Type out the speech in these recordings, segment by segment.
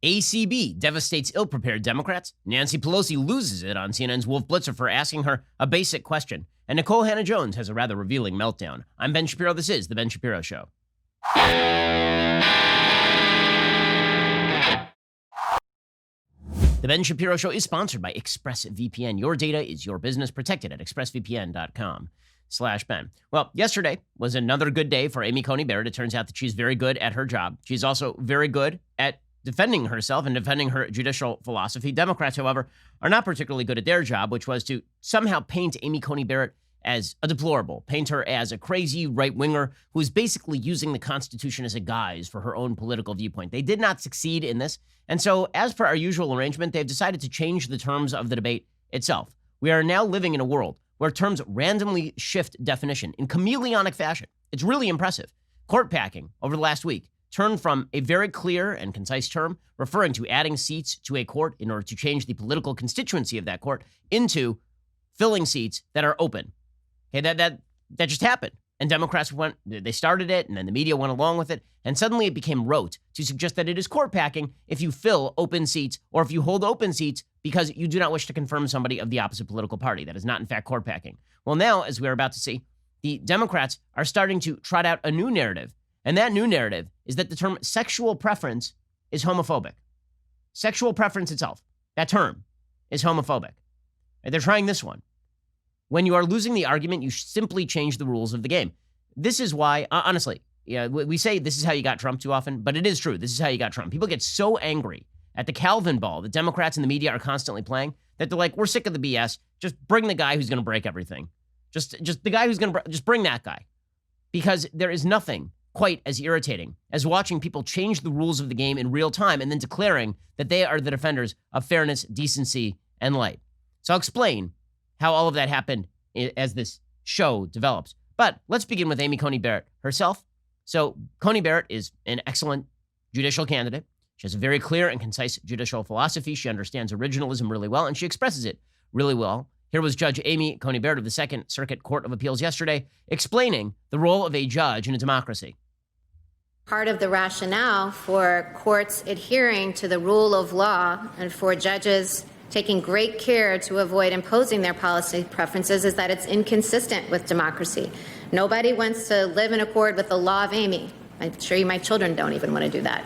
ACB devastates ill-prepared Democrats. Nancy Pelosi loses it on CNN's Wolf Blitzer for asking her a basic question. And Nikole Hannah-Jones has a rather revealing meltdown. I'm Ben Shapiro. This is The Ben Shapiro Show. The Ben Shapiro Show is sponsored by ExpressVPN. Your data is your business. Protected at expressvpn.com/Ben. Well, yesterday was another good day for Amy Coney Barrett. It turns out that she's very good at her job. She's also very good at defending herself and defending her judicial philosophy. Democrats, however, are not particularly good at their job, which was to somehow paint Amy Coney Barrett as a deplorable, paint her as a crazy right-winger who is basically using the Constitution as a guise for her own political viewpoint. They did not succeed in this. And so, as per our usual arrangement, they've decided to change the terms of the debate itself. We are now living in a world where terms randomly shift definition in chameleonic fashion. It's really impressive. Court packing over the last week turned from a very clear and concise term referring to adding seats to a court in order to change the political constituency of that court into filling seats that are open. Okay, that just happened. And Democrats they started it, and then the media went along with it, and suddenly it became rote to suggest that it is court packing if you fill open seats or if you hold open seats because you do not wish to confirm somebody of the opposite political party. That is not, in fact, court packing. Well, now, as we're about to see, the Democrats are starting to trot out a new narrative. And that new narrative is that the term sexual preference is homophobic. Sexual preference itself, that term, is homophobic. And they're trying this one. When you are losing the argument, you simply change the rules of the game. This is why, honestly, we say this is how you got Trump too often, but it is true. This is how you got Trump. People get so angry at the Calvin ball that Democrats and the media are constantly playing that they're like, we're sick of the BS. Just bring the guy who's going to break everything. Just the guy who's going to, just bring that guy. Because there is nothing quite as irritating as watching people change the rules of the game in real time and then declaring that they are the defenders of fairness, decency, and light. So I'll explain how all of that happened as this show develops. But let's begin with Amy Coney Barrett herself. So Coney Barrett is an excellent judicial candidate. She has a very clear and concise judicial philosophy. She understands originalism really well, and she expresses it really well. Here was Judge Amy Coney Barrett of the Second Circuit Court of Appeals yesterday explaining the role of a judge in a democracy. Part of the rationale for courts adhering to the rule of law and for judges taking great care to avoid imposing their policy preferences is that it's inconsistent with democracy. Nobody wants to live in accord with the law of Amy. I'm sure my children don't even want to do that.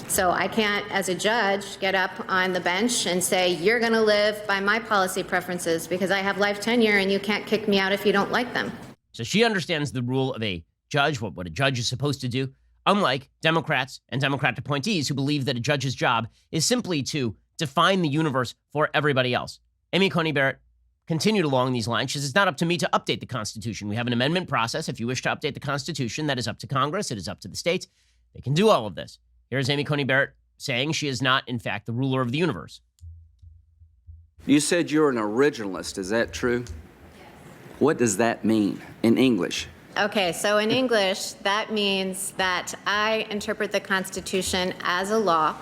So I can't, as a judge, get up on the bench and say, you're going to live by my policy preferences because I have life tenure and you can't kick me out if you don't like them. So she understands the rule of a judge, what a judge is supposed to do, unlike Democrats and Democrat appointees who believe that a judge's job is simply to define the universe for everybody else. Amy Coney Barrett continued along these lines. She says, it's not up to me to update the Constitution. We have an amendment process. If you wish to update the Constitution, that is up to Congress. It is up to the states. They can do all of this. Here's Amy Coney Barrett saying she is not, in fact, the ruler of the universe. You said you're an originalist. Is that true? What does that mean in English? Okay, so in English, that means that I interpret the Constitution as a law,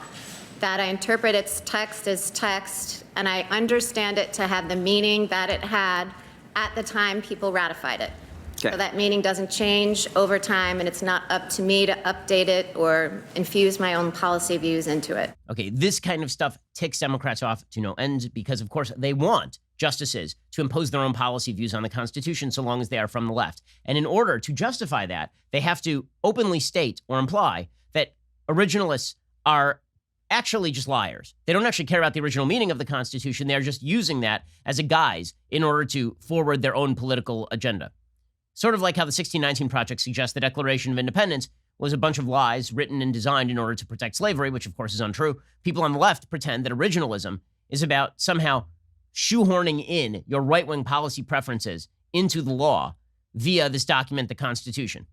that I interpret its text as text, and I understand it to have the meaning that it had at the time people ratified it. Okay. So that meaning doesn't change over time, and it's not up to me to update it or infuse my own policy views into it. Okay, this kind of stuff ticks Democrats off to no end because, of course, they want justices to impose their own policy views on the Constitution so long as they are from the left. And in order to justify that, they have to openly state or imply that originalists are actually just liars. They don't actually care about the original meaning of the Constitution. They're just using that as a guise in order to forward their own political agenda. Sort of like how the 1619 Project suggests the Declaration of Independence was a bunch of lies written and designed in order to protect slavery, which of course is untrue. People on the left pretend that originalism is about somehow shoehorning in your right-wing policy preferences into the law via this document, the Constitution.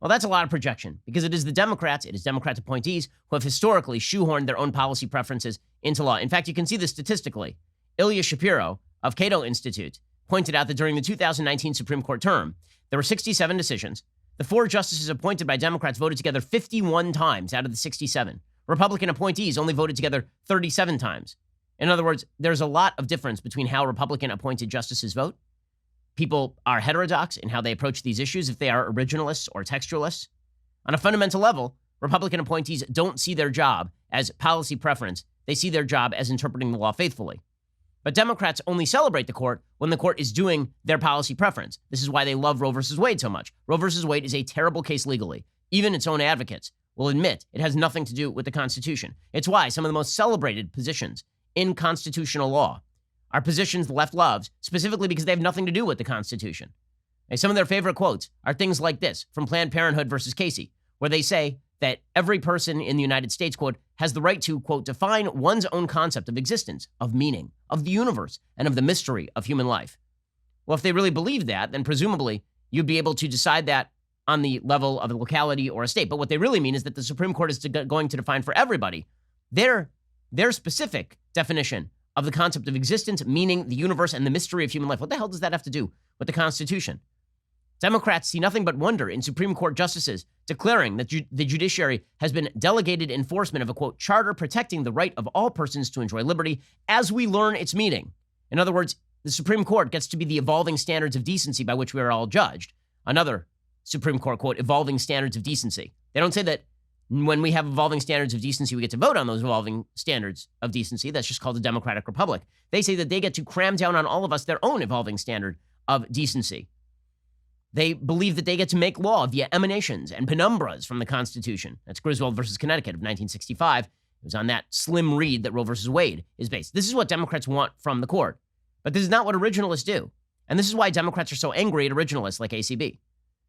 Well, that's a lot of projection because it is the Democrats, it is Democrat appointees who have historically shoehorned their own policy preferences into law. In fact, you can see this statistically. Ilya Shapiro of Cato Institute pointed out that during the 2019 Supreme Court term, there were 67 decisions. The 4 justices appointed by Democrats voted together 51 times out of the 67. Republican appointees only voted together 37 times. In other words, there's a lot of difference between how Republican appointed justices vote. People are heterodox in how they approach these issues if they are originalists or textualists. On a fundamental level, Republican appointees don't see their job as policy preference. They see their job as interpreting the law faithfully. But Democrats only celebrate the court when the court is doing their policy preference. This is why they love Roe versus Wade so much. Roe versus Wade is a terrible case legally. Even its own advocates will admit it has nothing to do with the Constitution. It's why some of the most celebrated positions in constitutional law are positions the left loves, specifically because they have nothing to do with the Constitution. And some of their favorite quotes are things like this from Planned Parenthood versus Casey, where they say that every person in the United States, quote, has the right to, quote, define one's own concept of existence, of meaning, of the universe, and of the mystery of human life. Well, if they really believe that, then presumably you'd be able to decide that on the level of a locality or a state. But what they really mean is that the Supreme Court is going to define for everybody their specific definition of the concept of existence, meaning, the universe, and the mystery of human life. What the hell does that have to do with the Constitution? Democrats see nothing but wonder in Supreme Court justices declaring that the judiciary has been delegated enforcement of a, quote, charter protecting the right of all persons to enjoy liberty as we learn its meaning. In other words, the Supreme Court gets to be the evolving standards of decency by which we are all judged. Another Supreme Court quote, evolving standards of decency. They don't say that when we have evolving standards of decency, we get to vote on those evolving standards of decency. That's just called a democratic republic. They say that they get to cram down on all of us their own evolving standard of decency. They believe that they get to make law via emanations and penumbras from the Constitution. That's Griswold versus Connecticut of 1965. It was on that slim read that Roe versus Wade is based. This is what Democrats want from the court. But this is not what originalists do. And this is why Democrats are so angry at originalists like ACB.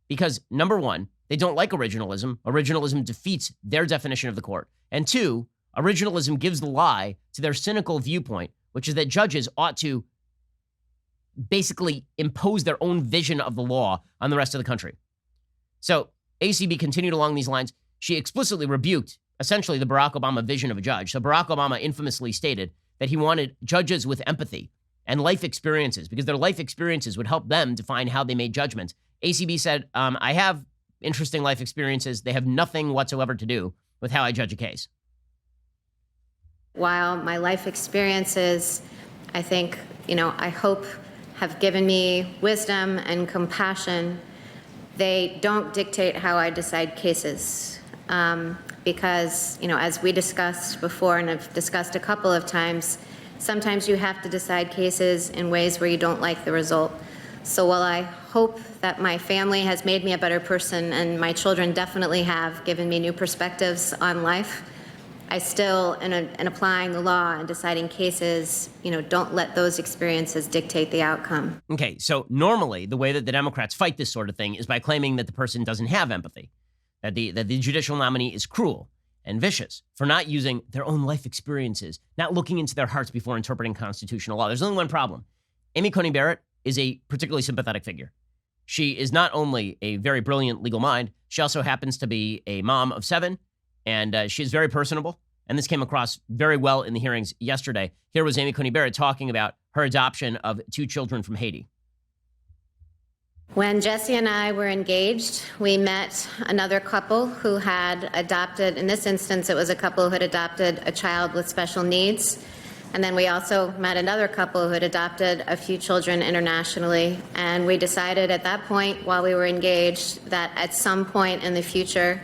Because, number one, they don't like originalism. Originalism defeats their definition of the court. And two, originalism gives the lie to their cynical viewpoint, which is that judges ought to basically impose their own vision of the law on the rest of the country. So ACB continued along these lines. She explicitly rebuked, essentially, the Barack Obama vision of a judge. So Barack Obama infamously stated that he wanted judges with empathy and life experiences because their life experiences would help them define how they made judgments. ACB said, I have interesting life experiences. They have nothing whatsoever to do with how I judge a case. While my life experiences, I think, I hope have given me wisdom and compassion, they don't dictate how I decide cases. Because, as we discussed before and I've discussed a couple of times, sometimes you have to decide cases in ways where you don't like the result. So while I hope that my family has made me a better person and my children definitely have given me new perspectives on life, I still, in applying the law and deciding cases, don't let those experiences dictate the outcome. Okay, so normally the way that the Democrats fight this sort of thing is by claiming that the person doesn't have empathy, that the judicial nominee is cruel and vicious for not using their own life experiences, not looking into their hearts before interpreting constitutional law. There's only one problem. Amy Coney Barrett is a particularly sympathetic figure. She is not only a very brilliant legal mind, she also happens to be a mom of 7, and she is very personable. And this came across very well in the hearings yesterday. Here was Amy Coney Barrett talking about her adoption of 2 children from Haiti. When Jesse and I were engaged, we met another couple who had adopted, in this instance, it was a couple who had adopted a child with special needs. And then we also met another couple who had adopted a few children internationally. And we decided at that point, while we were engaged, that at some point in the future,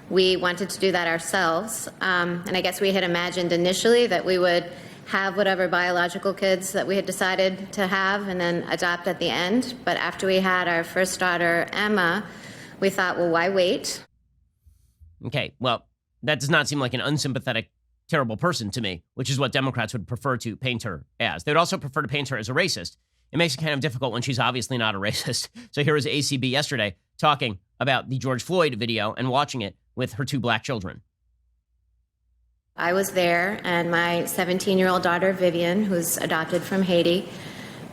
we wanted to do that ourselves. And I guess we had imagined initially that we would have whatever biological kids that we had decided to have and then adopt at the end. But after we had our first daughter, Emma, we thought, well, why wait? Okay, well, that does not seem like an unsympathetic, terrible person to me, which is what Democrats would prefer to paint her as. They would also prefer to paint her as a racist. It makes it kind of difficult when she's obviously not a racist. So here was ACB yesterday talking about the George Floyd video and watching it with her 2 black children. I was there, and my 17-year-old daughter, Vivian, who's adopted from Haiti,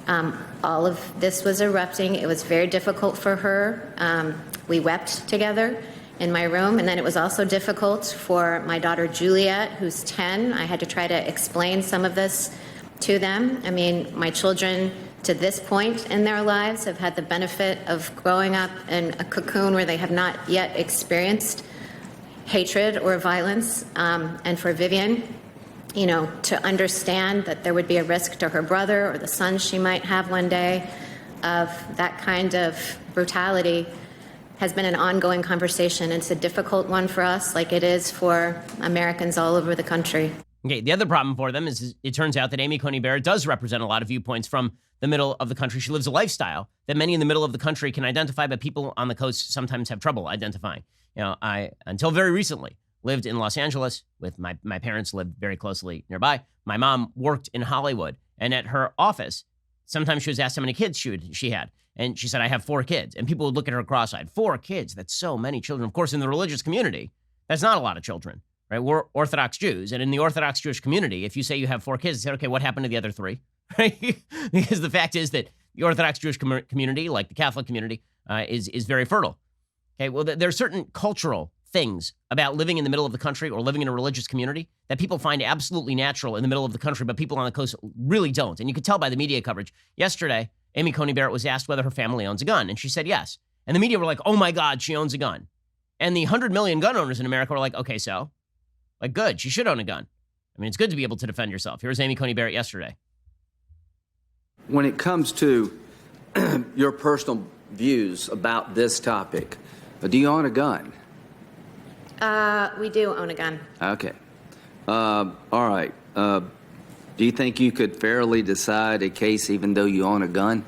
all of this was erupting. It was very difficult for her. We wept together in my room, and then it was also difficult for my daughter, Juliet, who's 10. I had to try to explain some of this to them. I mean, my children, to this point in their lives, have had the benefit of growing up in a cocoon where they have not yet experienced hatred or violence. And for Vivian, to understand that there would be a risk to her brother or the son she might have one day of that kind of brutality, has been an ongoing conversation. It's a difficult one for us, like it is for Americans all over the country. Okay, the other problem for them is it turns out that Amy Coney Barrett does represent a lot of viewpoints from the middle of the country. She lives a lifestyle that many in the middle of the country can identify, but people on the coast sometimes have trouble identifying. You know, I, until very recently, lived in Los Angeles with my parents lived very closely nearby. My mom worked in Hollywood, and at her office, sometimes she was asked how many kids she had. And she said, I have 4 kids. And people would look at her cross-eyed. 4 kids, that's so many children. Of course, in the religious community, that's not a lot of children, right? We're Orthodox Jews. And in the Orthodox Jewish community, if you say you have 4 kids, they say, okay, what happened to the other 3? Right? Because the fact is that the Orthodox Jewish community, like the Catholic community, is very fertile. Okay, well, there are certain cultural things about living in the middle of the country or living in a religious community that people find absolutely natural in the middle of the country, but people on the coast really don't. And you could tell by the media coverage. Yesterday, Amy Coney Barrett was asked whether her family owns a gun, and she said yes. And the media were like, oh my God, she owns a gun. And the 100 million gun owners in America were like, okay, so? Like, good, she should own a gun. I mean, it's good to be able to defend yourself. Here's Amy Coney Barrett yesterday. When it comes to your personal views about this topic, do you own a gun? We do own a gun. Okay. All right. Do you think you could fairly decide a case even though you own a gun?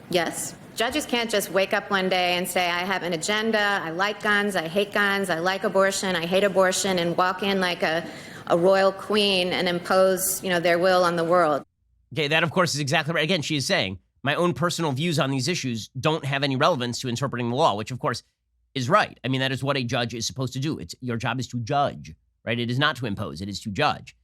Yes. Judges can't just wake up one day and say, I have an agenda, I like guns, I hate guns, I like abortion, I hate abortion, and walk in like a royal queen and impose, their will on the world. Okay, that, of course, is exactly right. Again, she is saying, my own personal views on these issues don't have any relevance to interpreting the law, which, of course, is right. I mean, that is what a judge is supposed to do. Your job is to judge, right? It is not to impose. It is to judge.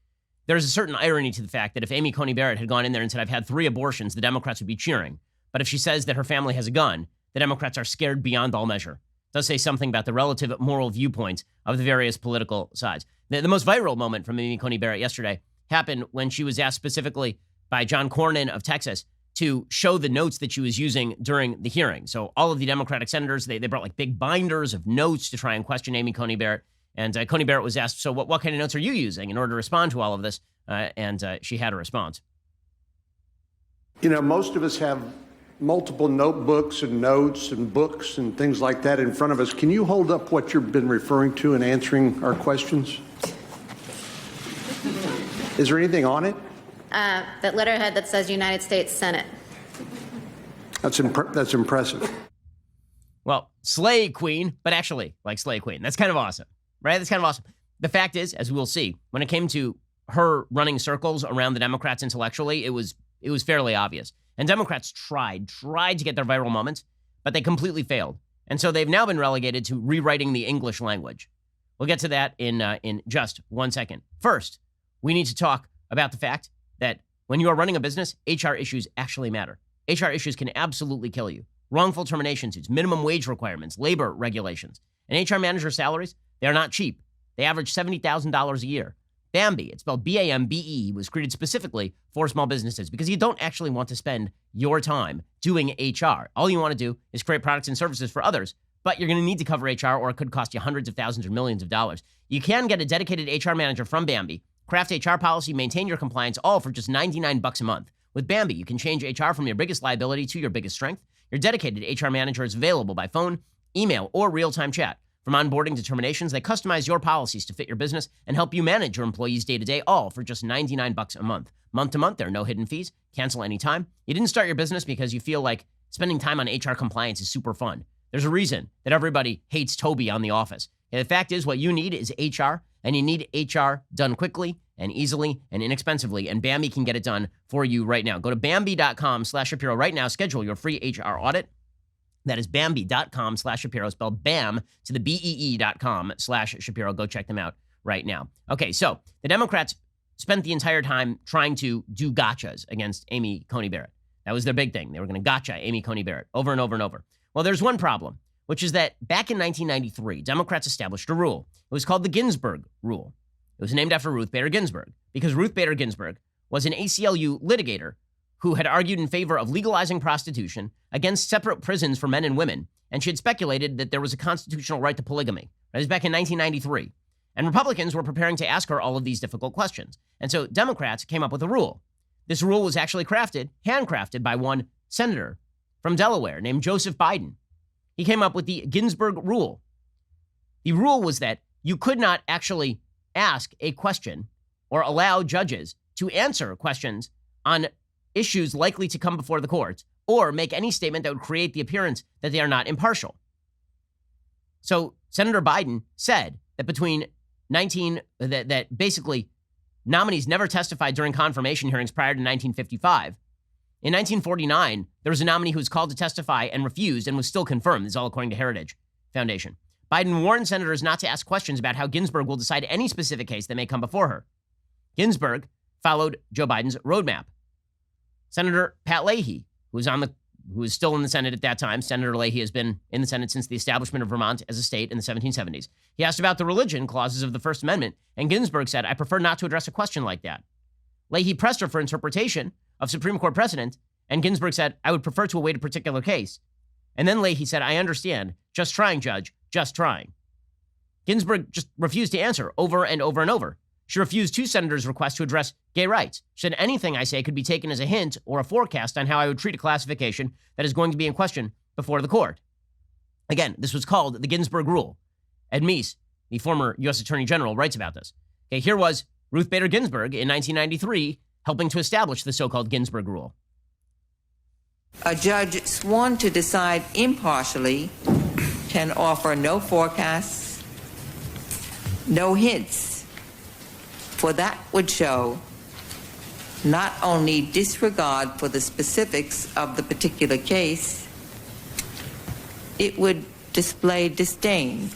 There's a certain irony to the fact that if Amy Coney Barrett had gone in there and said, I've had 3 abortions, the Democrats would be cheering. But if she says that her family has a gun, the Democrats are scared beyond all measure. It does say something about the relative moral viewpoints of the various political sides. The most viral moment from Amy Coney Barrett yesterday happened when she was asked specifically by John Cornyn of Texas to show the notes that she was using during the hearing. So all of the Democratic senators, they brought like big binders of notes to try and question Amy Coney Barrett. And Coney Barrett was asked, so what kind of notes are you using in order to respond to all of this? And she had a response. Most of us have multiple notebooks and notes and books and things like that in front of us. Can you hold up what you've been referring to in answering our questions? Is there anything on it? That letterhead that says United States Senate. That's impressive. Well, slay queen, but actually like slay queen. That's kind of awesome, right? That's kind of awesome. The fact is, as we will see, when it came to her running circles around the Democrats intellectually, it was fairly obvious. And Democrats tried to get their viral moments, but they completely failed. And so they've now been relegated to rewriting the English language. We'll get to that in just 1 second. First, we need to talk about the fact that when you are running a business, HR issues actually matter. HR issues can absolutely kill you. Wrongful termination suits, minimum wage requirements, labor regulations. And HR manager salaries, they are not cheap. They average $70,000 a year. Bambi, it's spelled B-A-M-B-E, was created specifically for small businesses because you don't actually want to spend your time doing HR. All you want to do is create products and services for others, but you're going to need to cover HR or it could cost you hundreds of thousands or millions of dollars. You can get a dedicated HR manager from Bambi, craft HR policy, maintain your compliance, all for just $99 a month. With Bambi, you can change HR from your biggest liability to your biggest strength. Your dedicated HR manager is available by phone, email, or real-time chat. From onboarding to terminations, they customize your policies to fit your business and help you manage your employees day-to-day, all for just $99 a month. Month to month, there are no hidden fees. Cancel anytime. You didn't start your business because you feel like spending time on HR compliance is super fun. There's a reason that everybody hates Toby on The Office. And the fact is, what you need is HR, and you need HR done quickly and easily and inexpensively, and Bambi can get it done for you right now. Go to Bambi.com/Shapiro right now. Schedule your free HR audit. That is Bambi.com/Shapiro, spelled BAM to the BEE.com/Shapiro. Go check them out right now. Okay, so the Democrats spent the entire time trying to do gotchas against Amy Coney Barrett. That was their big thing. They were going to gotcha Amy Coney Barrett over and over and over. Well, there's one problem, which is that back in 1993, Democrats established a rule. It was called the Ginsburg Rule. It was named after Ruth Bader Ginsburg because Ruth Bader Ginsburg was an ACLU litigator who had argued in favor of legalizing prostitution against separate prisons for men and women, and she had speculated that there was a constitutional right to polygamy. That was back in 1993. And Republicans were preparing to ask her all of these difficult questions. And so Democrats came up with a rule. This rule was actually handcrafted by one senator from Delaware named Joseph Biden. He came up with the Ginsburg rule. The rule was that you could not actually ask a question or allow judges to answer questions on issues likely to come before the courts or make any statement that would create the appearance that they are not impartial. So Senator Biden said that that basically nominees never testified during confirmation hearings prior to 1955. In 1949, there was a nominee who was called to testify and refused and was still confirmed. This is all according to Heritage Foundation. Biden warned senators not to ask questions about how Ginsburg will decide any specific case that may come before her. Ginsburg followed Joe Biden's roadmap. Senator Pat Leahy, who was still in the Senate at that time. Senator Leahy has been in the Senate since the establishment of Vermont as a state in the 1770s. He asked about the religion clauses of the First Amendment, and Ginsburg said, "I prefer not to address a question like that." Leahy pressed her for interpretation of Supreme Court precedent, and Ginsburg said, "I would prefer to await a particular case." And then Leahy said, "I understand. Just trying, Judge. Just trying." Ginsburg just refused to answer over and over and over. She refused two senators' requests to address gay rights. She said, "Anything I say could be taken as a hint or a forecast on how I would treat a classification that is going to be in question before the court." Again, this was called the Ginsburg Rule. Ed Meese, the former U.S. Attorney General, writes about this. Okay, here was Ruth Bader Ginsburg in 1993 helping to establish the so-called Ginsburg Rule. A judge sworn to decide impartially can offer no forecasts, no hints, for that would show not only disregard for the specifics of the particular case, it would display disdain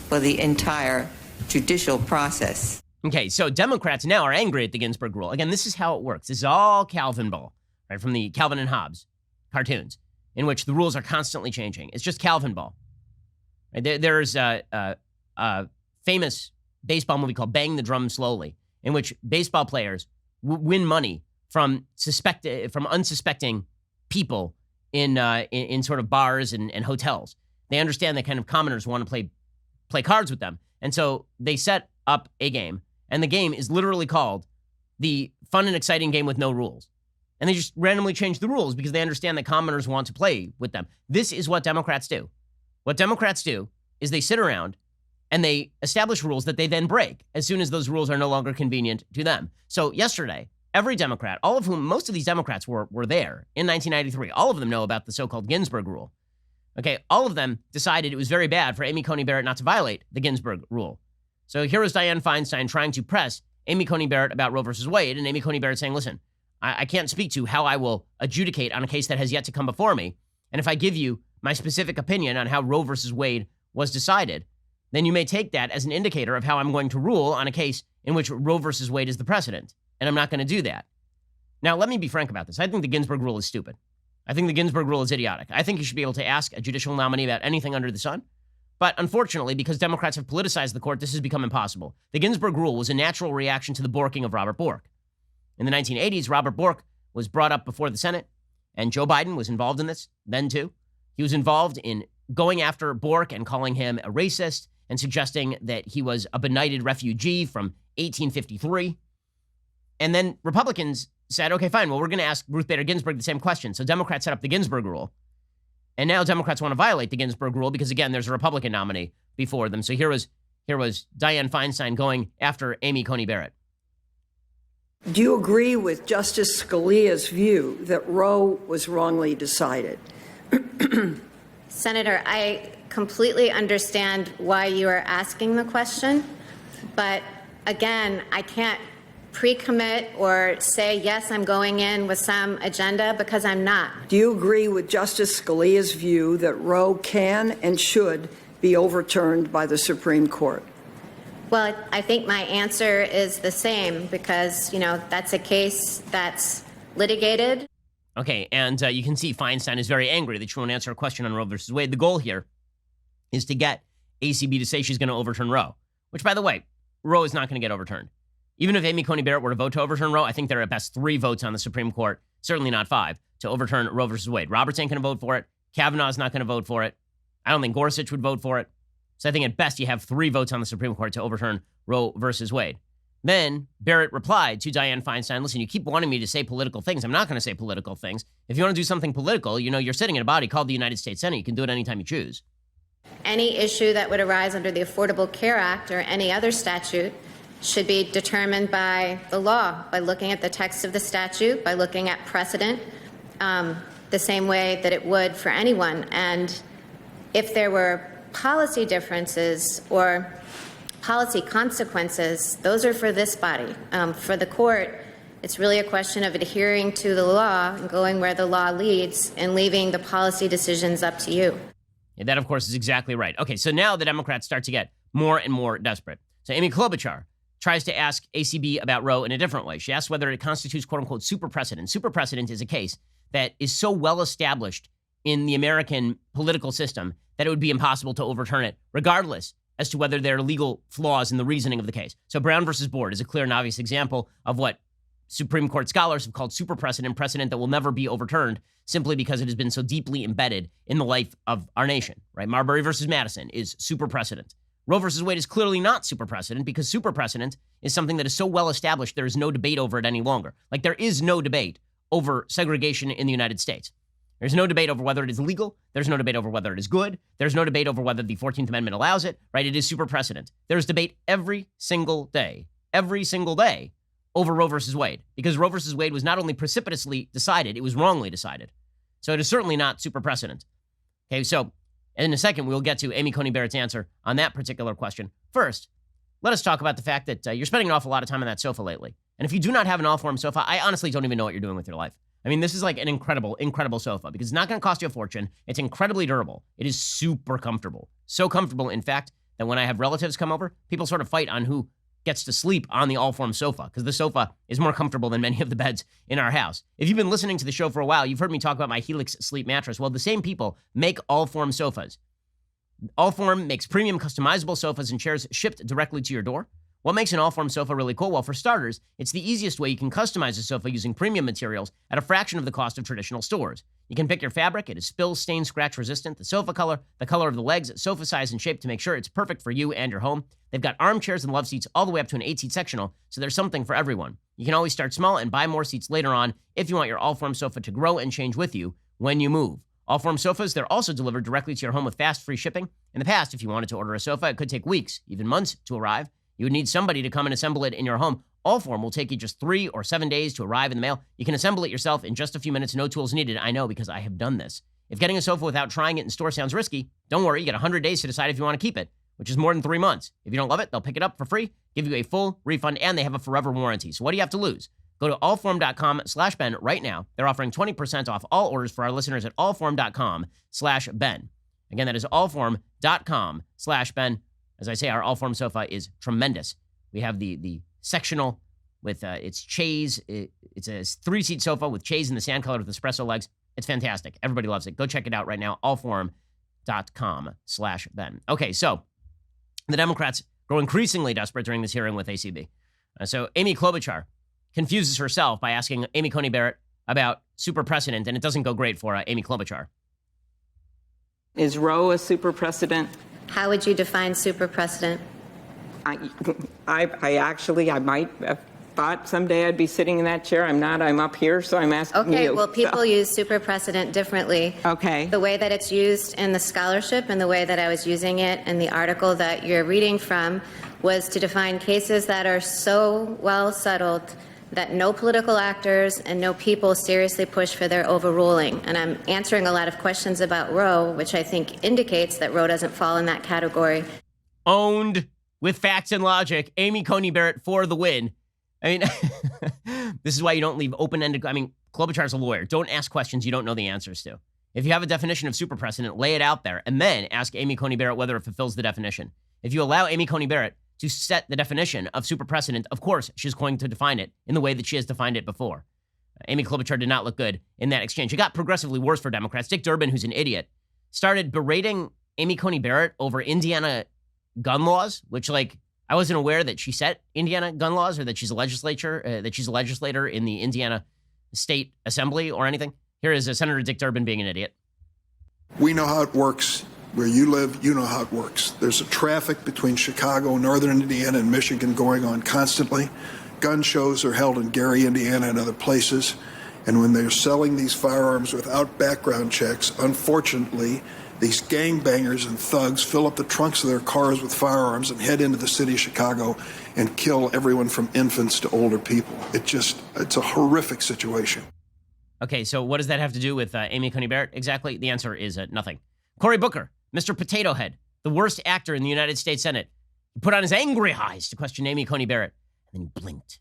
for the entire judicial process. Okay, so Democrats now are angry at the Ginsburg Rule. Again, this is how it works. This is all Calvin Ball, right, from the Calvin and Hobbes cartoons, in which the rules are constantly changing. It's just Calvin Ball. Right? There's a famous baseball movie called Bang the Drum Slowly, in which baseball players win money from unsuspecting people in sort of bars and hotels. They understand that kind of commoners want to play cards with them. And so they set up a game, and the game is literally called the Fun and Exciting Game with No Rules. And they just randomly change the rules because they understand that commoners want to play with them. This is what Democrats do. What Democrats do is they sit around and they establish rules that they then break as soon as those rules are no longer convenient to them. So yesterday, every Democrat, all of whom, most of these Democrats were there in 1993, all of them know about the so-called Ginsburg Rule. Okay, all of them decided it was very bad for Amy Coney Barrett not to violate the Ginsburg Rule. So here was Dianne Feinstein trying to press Amy Coney Barrett about Roe versus Wade, and Amy Coney Barrett saying, "Listen, I can't speak to how I will adjudicate on a case that has yet to come before me. And if I give you my specific opinion on how Roe versus Wade was decided, then you may take that as an indicator of how I'm going to rule on a case in which Roe versus Wade is the precedent. And I'm not going to do that." Now, let me be frank about this. I think the Ginsburg Rule is stupid. I think the Ginsburg Rule is idiotic. I think you should be able to ask a judicial nominee about anything under the sun. But unfortunately, because Democrats have politicized the court, this has become impossible. The Ginsburg Rule was a natural reaction to the borking of Robert Bork. In the 1980s, Robert Bork was brought up before the Senate, and Joe Biden was involved in this then too. He was involved in going after Bork and calling him a racist and suggesting that he was a benighted refugee from 1853. And then Republicans said, okay, fine, well, we're going to ask Ruth Bader Ginsburg the same question. So Democrats set up the Ginsburg Rule. And now Democrats want to violate the Ginsburg Rule because, again, there's a Republican nominee before them. So here was Dianne Feinstein going after Amy Coney Barrett. Do you agree with Justice Scalia's view that Roe was wrongly decided? Senator, I completely understand why you are asking the question, but again, I can't pre-commit or say, yes, I'm going in with some agenda, because I'm not. Do you agree with Justice Scalia's view that Roe can and should be overturned by the Supreme Court? Well, I think my answer is the same because, that's a case that's litigated. Okay, and you can see Feinstein is very angry that she won't answer a question on Roe versus Wade. The goal here is to get ACB to say she's going to overturn Roe, which, by the way, Roe is not going to get overturned. Even if Amy Coney Barrett were to vote to overturn Roe, I think there are at best 3 votes on the Supreme Court, certainly not 5, to overturn Roe versus Wade. Roberts ain't going to vote for it. Kavanaugh's not going to vote for it. I don't think Gorsuch would vote for it. So I think at best you have 3 votes on the Supreme Court to overturn Roe versus Wade. Then Barrett replied to Dianne Feinstein, listen, you keep wanting me to say political things. I'm not going to say political things. If you want to do something political, you're sitting in a body called the United States Senate. You can do it anytime you choose. Any issue that would arise under the Affordable Care Act or any other statute should be determined by the law, by looking at the text of the statute, by looking at precedent, the same way that it would for anyone. And if there were policy differences or policy consequences, those are for this body. For the court, it's really a question of adhering to the law and going where the law leads and leaving the policy decisions up to you. Yeah, that, of course, is exactly right. Okay, so now the Democrats start to get more and more desperate. So Amy Klobuchar tries to ask ACB about Roe in a different way. She asks whether it constitutes, quote unquote, super precedent. Super precedent is a case that is so well established in the American political system that it would be impossible to overturn it, regardless as to whether there are legal flaws in the reasoning of the case. So Brown versus Board is a clear and obvious example of what Supreme Court scholars have called super precedent that will never be overturned simply because it has been so deeply embedded in the life of our nation, right? Marbury versus Madison is super precedent. Roe versus Wade is clearly not super precedent because super precedent is something that is so well established there is no debate over it any longer. Like there is no debate over segregation in the United States. There's no debate over whether it is legal. There's no debate over whether it is good. There's no debate over whether the 14th Amendment allows it, right? It is super precedent. There's debate every single day over Roe versus Wade, because Roe versus Wade was not only precipitously decided, it was wrongly decided. So it is certainly not super precedent. Okay, so in a second, we'll get to Amy Coney Barrett's answer on that particular question. First, let us talk about the fact that you're spending an awful lot of time on that sofa lately. And if you do not have an all-form sofa, I honestly don't even know what you're doing with your life. I mean, this is like an incredible, incredible sofa because it's not going to cost you a fortune. It's incredibly durable. It is super comfortable. So comfortable, in fact, that when I have relatives come over, people sort of fight on who gets to sleep on the all-form sofa because the sofa is more comfortable than many of the beds in our house. If you've been listening to the show for a while, you've heard me talk about my Helix sleep mattress. Well, the same people make all-form sofas. All-form makes premium customizable sofas and chairs shipped directly to your door. What makes an all-form sofa really cool? Well, for starters, it's the easiest way you can customize a sofa using premium materials at a fraction of the cost of traditional stores. You can pick your fabric. It is spill, stain, scratch resistant, the sofa color, the color of the legs, sofa size and shape to make sure it's perfect for you and your home. They've got armchairs and love seats all the way up to an 8-seat sectional, so there's something for everyone. You can always start small and buy more seats later on if you want your all-form sofa to grow and change with you when you move. All-form sofas, they're also delivered directly to your home with fast, free shipping. In the past, if you wanted to order a sofa, it could take weeks, even months to arrive. You would need somebody to come and assemble it in your home. All-form will take you just 3 or 7 days to arrive in the mail. You can assemble it yourself in just a few minutes, no tools needed. I know because I have done this. If getting a sofa without trying it in store sounds risky, don't worry, you get 100 days to decide if you want to keep it, which is more than 3 months. If you don't love it, they'll pick it up for free, give you a full refund, and they have a forever warranty. So what do you have to lose? Go to allform.com/Ben right now. They're offering 20% off all orders for our listeners at allform.com/Ben. Again, that is allform.com/Ben. As I say, our all-form sofa is tremendous. We have the sectional with its chaise. It's a 3-seat sofa with chaise in the sand color with espresso legs. It's fantastic. Everybody loves it. Go check it out right now, allform.com/Ben. Okay, so the Democrats grow increasingly desperate during this hearing with ACB. So Amy Klobuchar confuses herself by asking Amy Coney Barrett about super precedent, and it doesn't go great for Amy Klobuchar. Is Roe a super precedent? How would you define super precedent? I might have thought someday I'd be sitting in that chair. I'm not. I'm up here, so I'm asking you. Okay, well, people use super precedent differently. Okay. The way that it's used in the scholarship and the way that I was using it in the article that you're reading from was to define cases that are so well settled that no political actors and no people seriously push for their overruling. And I'm answering a lot of questions about Roe, which I think indicates that Roe doesn't fall in that category. Owned with facts and logic. Amy Coney Barrett for the win. I mean, this is why you don't leave open-ended. I mean, Klobuchar's a lawyer. Don't ask questions you don't know the answers to. If you have a definition of super precedent, lay it out there, and then ask Amy Coney Barrett whether it fulfills the definition. If you allow Amy Coney Barrett to set the definition of super precedent, of course, she's going to define it in the way that she has defined it before. Amy Klobuchar did not look good in that exchange. It got progressively worse for Democrats. Dick Durbin, who's an idiot, started berating Amy Coney Barrett over Indiana gun laws, which, like, I wasn't aware that she set Indiana gun laws or that she's a legislator in the Indiana State Assembly or anything. Here is Senator Dick Durbin being an idiot. We know how it works Where you live, you know how it works. There's a traffic between Chicago, northern Indiana, and Michigan going on constantly. Gun shows are held in Gary, Indiana, and other places. And when they're selling these firearms without background checks, unfortunately, these gangbangers and thugs fill up the trunks of their cars with firearms and head into the city of Chicago and kill everyone from infants to older people. It's a horrific situation. Okay, so what does that have to do with Amy Coney Barrett? Exactly. The answer is nothing. Cory Booker, Mr. Potato Head, the worst actor in the United States Senate, he put on his angry eyes to question Amy Coney Barrett, and then he blinked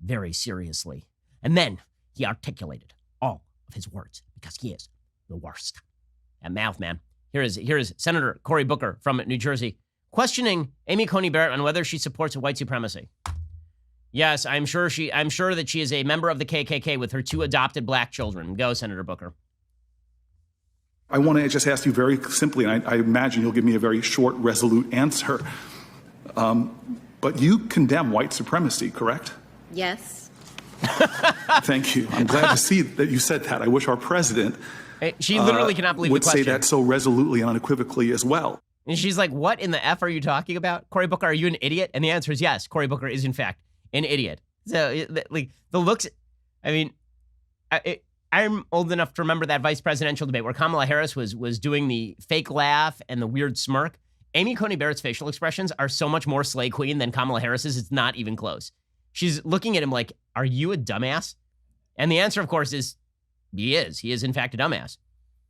very seriously. And then he articulated all of his words because he is the worst at mouth, man. Here is Senator Cory Booker from New Jersey questioning Amy Coney Barrett on whether she supports white supremacy. Yes, I'm sure that she is a member of the KKK with her 2 adopted black children. Go, Senator Booker. I want to just ask you very simply, and I imagine you'll give me a very short, resolute answer. But you condemn white supremacy, correct? Yes. Thank you. I'm glad to see that you said that. I wish our president she literally cannot believe would the question. say that so resolutely and unequivocally as well. And she's like, what in the F are you talking about? Cory Booker, are you an idiot? And the answer is yes. Cory Booker is, in fact, an idiot. So, like, the looks, I mean, I'm old enough to remember that vice presidential debate where Kamala Harris was doing the fake laugh and the weird smirk. Amy Coney Barrett's facial expressions are so much more Slay Queen than Kamala Harris's. It's not even close. She's looking at him like, are you a dumbass? And the answer, of course, is he is. He is, in fact, a dumbass.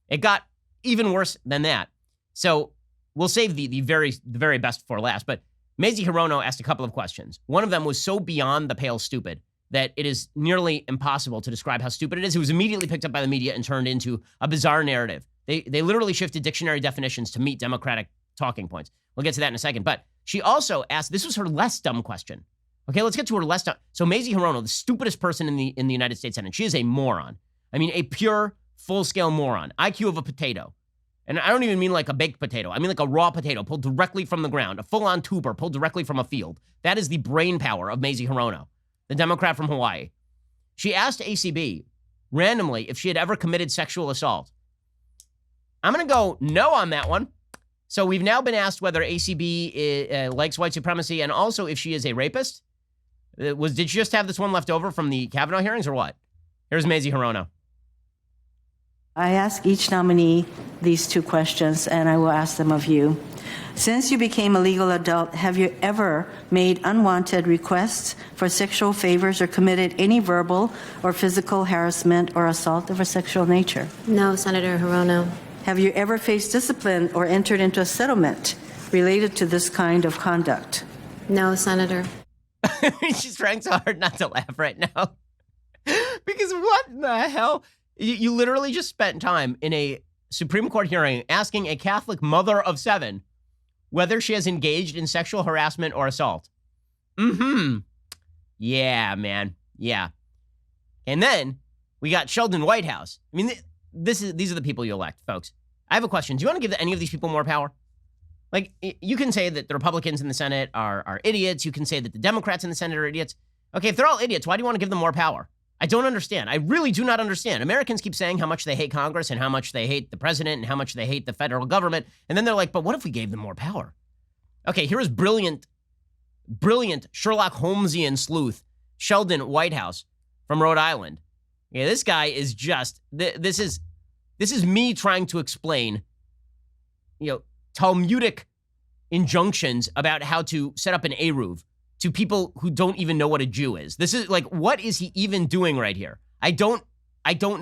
It got even worse than that. So we'll save the very best for last. But Mazie Hirono asked a couple of questions. One of them was so beyond the pale stupid that it is nearly impossible to describe how stupid it is. It was immediately picked up by the media and turned into a bizarre narrative. They literally shifted dictionary definitions to meet Democratic talking points. We'll get to that in a second. But she also asked, this was her less dumb question. Okay, let's get to her less dumb. So Mazie Hirono, the stupidest person in the United States Senate, she is a moron. I mean, a pure, full-scale moron. IQ of a potato. And I don't even mean like a baked potato. I mean like a raw potato pulled directly from the ground, a full-on tuber pulled directly from a field. That is the brain power of Mazie Hirono, the Democrat from Hawaii. She asked ACB randomly if she had ever committed sexual assault. I'm going to go no on that one. So we've now been asked whether ACB likes white supremacy and also if she is a rapist. Did she just have this one left over from the Kavanaugh hearings or what? Here's Mazie Hirono. I ask each nominee these 2 questions, and I will ask them of you. Since you became a legal adult, have you ever made unwanted requests for sexual favors or committed any verbal or physical harassment or assault of a sexual nature? No, Senator Hirono. Have you ever faced discipline or entered into a settlement related to this kind of conduct? No, Senator. She's trying so hard not to laugh right now. Because what in the hell? You literally just spent time in a Supreme Court hearing asking a Catholic mother of 7 whether she has engaged in sexual harassment or assault. Yeah, man. Yeah. And then we got Sheldon Whitehouse. I mean, these are the people you elect, folks. I have a question. Do you want to give any of these people more power? Like, you can say that the Republicans in the Senate are idiots. You can say that the Democrats in the Senate are idiots. Okay, if they're all idiots, why do you want to give them more power? I don't understand. I really do not understand. Americans keep saying how much they hate Congress and how much they hate the president and how much they hate the federal government. And then they're like, but what if we gave them more power? Okay, here is brilliant Sherlock Holmesian sleuth, Sheldon Whitehouse from Rhode Island. Yeah, this guy is just, this is me trying to explain, Talmudic injunctions about how to set up an Eruv to people who don't even know what a Jew is. This is like, what is he even doing right here? I don't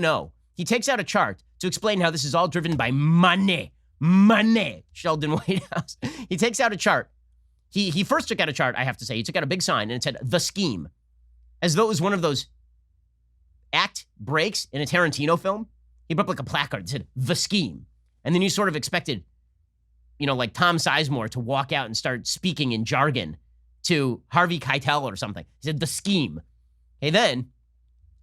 know. He takes out a chart to explain how this is all driven by money, Sheldon Whitehouse. He takes out a chart. He first took out a chart, I have to say. He took out a big sign and it said, the scheme, as though it was one of those act breaks in a Tarantino film. He put up like a placard that said, the scheme. And then you sort of expected, like Tom Sizemore to walk out and start speaking in jargon to Harvey Keitel or something. He said, the scheme. Okay, then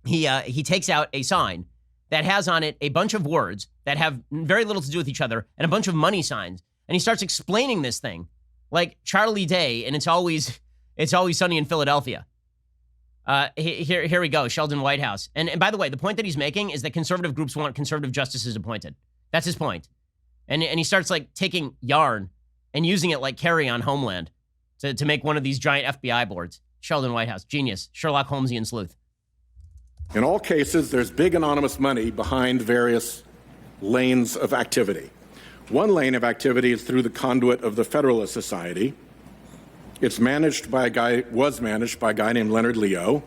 he takes out a sign that has on it a bunch of words that have very little to do with each other and a bunch of money signs. And he starts explaining this thing like Charlie Day and It's Always Sunny in Philadelphia. Here we go, Sheldon Whitehouse. And by the way, the point that he's making is that conservative groups want conservative justices appointed. That's his point. And he starts like taking yarn and using it like carry-on Homeland to make one of these giant FBI boards. Sheldon Whitehouse, genius, Sherlock Holmesian sleuth. In all cases, there's big anonymous money behind various lanes of activity. One lane of activity is through the conduit of the Federalist Society. It's was managed by a guy named Leonard Leo,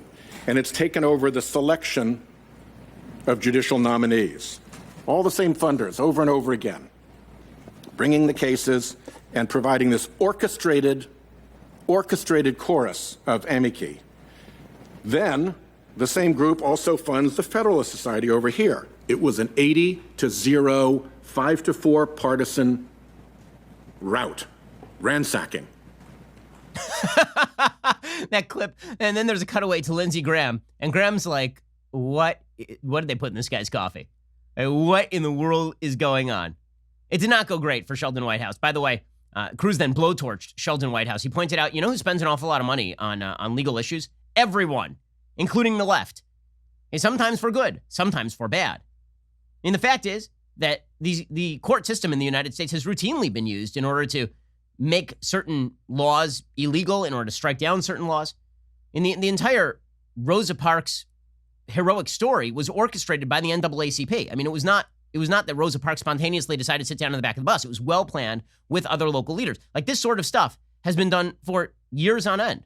and it's taken over the selection of judicial nominees. All the same funders over and over again, bringing the cases and providing this orchestrated chorus of amici. Then the same group also funds the Federalist Society over here. It was an 80-0, 5-4 partisan rout, ransacking. That clip, and then there's a cutaway to Lindsey Graham, and Graham's like, what did they put in this guy's coffee? What in the world is going on? It did not go great for Sheldon Whitehouse. By the way, Cruz then blowtorched Sheldon Whitehouse. He pointed out, you know who spends an awful lot of money on legal issues? Everyone, including the left. And sometimes for good, sometimes for bad. And the fact is that the court system in the United States has routinely been used in order to make certain laws illegal, in order to strike down certain laws. And the entire Rosa Parks heroic story was orchestrated by the NAACP. I mean, it was not that Rosa Parks spontaneously decided to sit down in the back of the bus. It was well planned with other local leaders. Like, this sort of stuff has been done for years on end.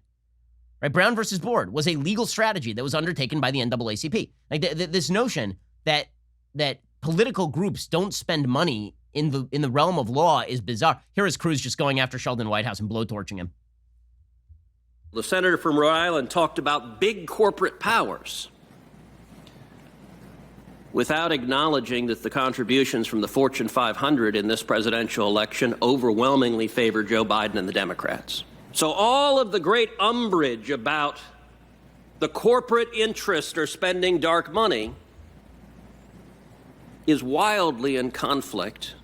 Right? Brown versus Board was a legal strategy that was undertaken by the NAACP. Like this notion that political groups don't spend money in the realm of law is bizarre. Here is Cruz just going after Sheldon Whitehouse and blowtorching him. The senator from Rhode Island talked about big corporate powers without acknowledging that the contributions from the Fortune 500 in this presidential election overwhelmingly favor Joe Biden and the Democrats. So all of the great umbrage about the corporate interest or spending dark money is wildly in conflict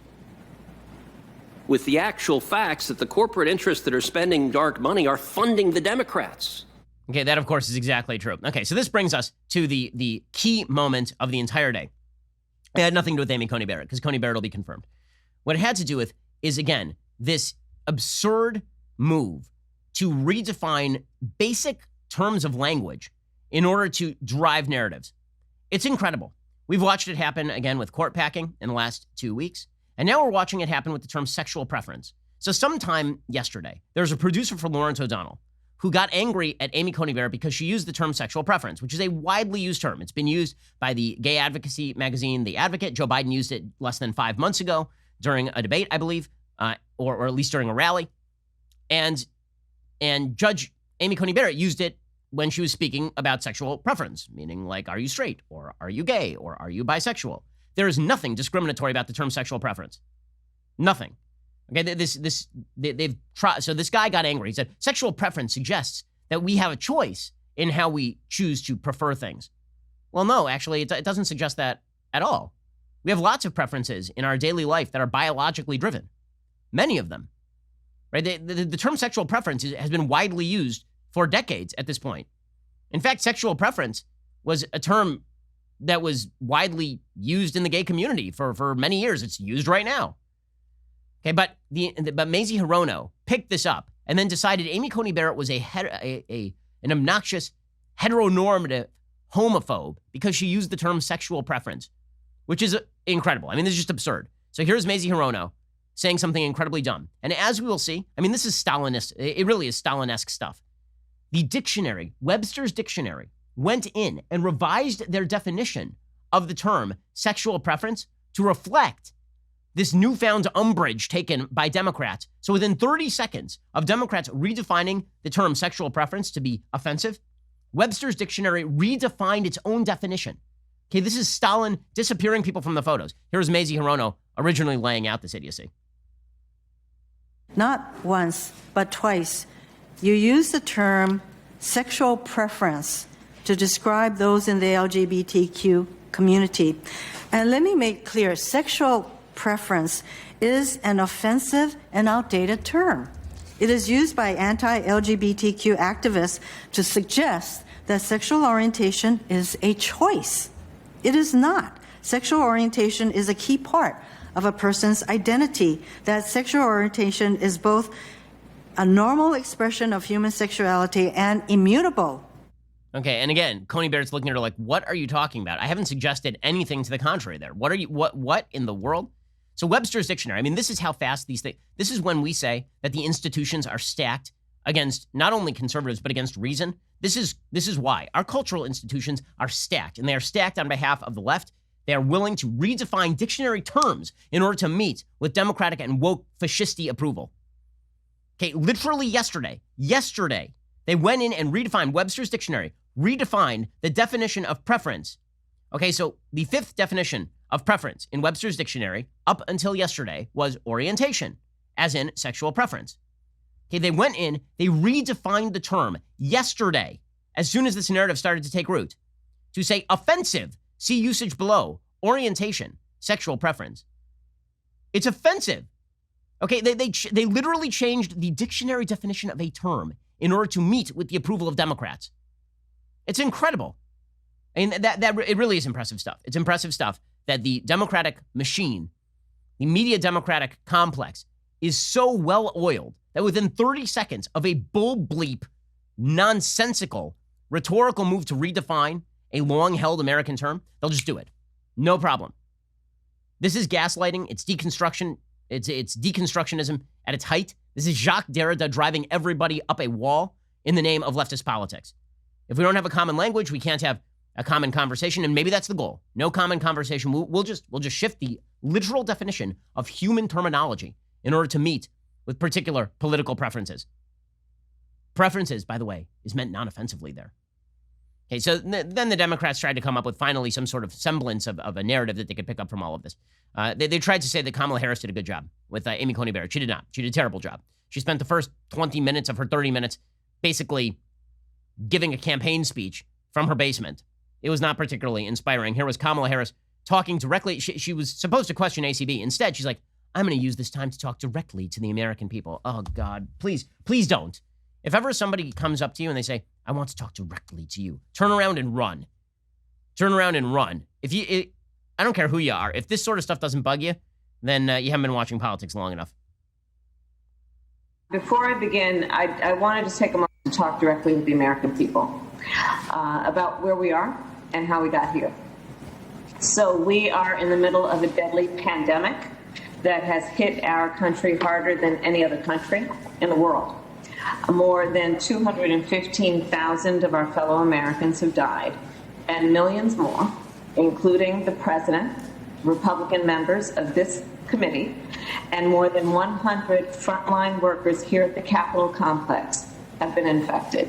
with the actual facts that the corporate interests that are spending dark money are funding the Democrats. Okay, that, of course, is exactly true. Okay, so this brings us to the key moment of the entire day. It had nothing to do with Amy Coney Barrett, because Coney Barrett will be confirmed. What it had to do with is, again, this absurd move to redefine basic terms of language in order to drive narratives. It's incredible. We've watched it happen, again, with court packing in the last 2 weeks. And now we're watching it happen with the term sexual preference. So sometime yesterday, there was a producer for Lawrence O'Donnell who got angry at Amy Coney Barrett because she used the term sexual preference, which is a widely used term. It's been used by the gay advocacy magazine, The Advocate. Joe Biden used it less than 5 months ago during a debate, I believe, or at least during a rally. And Judge Amy Coney Barrett used it when she was speaking about sexual preference, meaning like, are you straight, or are you gay, or are you bisexual? There is nothing discriminatory about the term sexual preference. Nothing. Okay, they've tried. So this guy got angry. He said, sexual preference suggests that we have a choice in how we choose to prefer things. Well, no, actually, it doesn't suggest that at all. We have lots of preferences in our daily life that are biologically driven. Many of them. Right? The term sexual preference has been widely used for decades at this point. In fact, sexual preference was a term that was widely used in the gay community for many years. It's used right now. Okay, but Mazie Hirono picked this up and then decided Amy Coney Barrett was an obnoxious heteronormative homophobe because she used the term sexual preference, which is incredible. I mean, this is just absurd. So here's Mazie Hirono saying something incredibly dumb. And as we will see, I mean, this is Stalinist. It really is Stalin-esque stuff. The dictionary, Webster's dictionary, went in and revised their definition of the term sexual preference to reflect this newfound umbrage taken by Democrats. So within 30 seconds of Democrats redefining the term sexual preference to be offensive, Webster's dictionary redefined its own definition. Okay, this is Stalin disappearing people from the photos. Here's Mazie Hirono originally laying out this idiocy. Not once, but twice, you use the term sexual preference to describe those in the LGBTQ community. And let me make clear, sexual preference is an offensive and outdated term. It is used by anti-LGBTQ activists to suggest that sexual orientation is a choice. It is not. Sexual orientation is a key part of a person's identity, that sexual orientation is both a normal expression of human sexuality and immutable. Okay, and again, Coney Barrett's looking at her like, what are you talking about? I haven't suggested anything to the contrary there. What in the world? So Webster's Dictionary, I mean, this is how fast these things, this is when we say that the institutions are stacked against not only conservatives, but against reason. This is why. Our cultural institutions are stacked, and they are stacked on behalf of the left. They are willing to redefine dictionary terms in order to meet with democratic and woke fascisti approval. Okay, literally yesterday, they went in and redefined Webster's Dictionary, redefined the definition of preference. Okay, so the fifth definition of preference in Webster's Dictionary up until yesterday was orientation, as in sexual preference. Okay, they went in, they redefined the term yesterday, as soon as this narrative started to take root, to say offensive, see usage below, orientation, sexual preference. It's offensive. Okay, they literally changed the dictionary definition of a term in order to meet with the approval of Democrats. It's incredible. I mean, it really is impressive stuff. It's impressive stuff that the Democratic machine, the media Democratic complex, is so well oiled that within 30 seconds of a bull bleep, nonsensical, rhetorical move to redefine a long-held American term, they'll just do it. No problem. This is gaslighting. It's deconstruction. It's deconstructionism at its height. This is Jacques Derrida driving everybody up a wall in the name of leftist politics. If we don't have a common language, we can't have a common conversation, and maybe that's the goal. No common conversation. We'll just shift the literal definition of human terminology in order to meet with particular political preferences. Preferences, by the way, is meant non-offensively there. Okay, so then the Democrats tried to come up with finally some sort of semblance of a narrative that they could pick up from all of this. They tried to say that Kamala Harris did a good job with Amy Coney Barrett. She did not. She did a terrible job. She spent the first 20 minutes of her 30 minutes basically giving a campaign speech from her basement. It was not particularly inspiring. Here was Kamala Harris talking directly. She was supposed to question ACB. Instead, she's like, I'm going to use this time to talk directly to the American people. Oh, God, please don't. If ever somebody comes up to you and they say, I want to talk directly to you, turn around and run. Turn around and run. I don't care who you are. If this sort of stuff doesn't bug you, then you haven't been watching politics long enough. Before I begin, I wanted to take a moment to talk directly with the American people about where we are and how we got here. So we are in the middle of a deadly pandemic that has hit our country harder than any other country in the world. More than 215,000 of our fellow Americans have died, and millions more, including the president, Republican members of this committee, and more than 100 frontline workers here at the Capitol complex have been infected.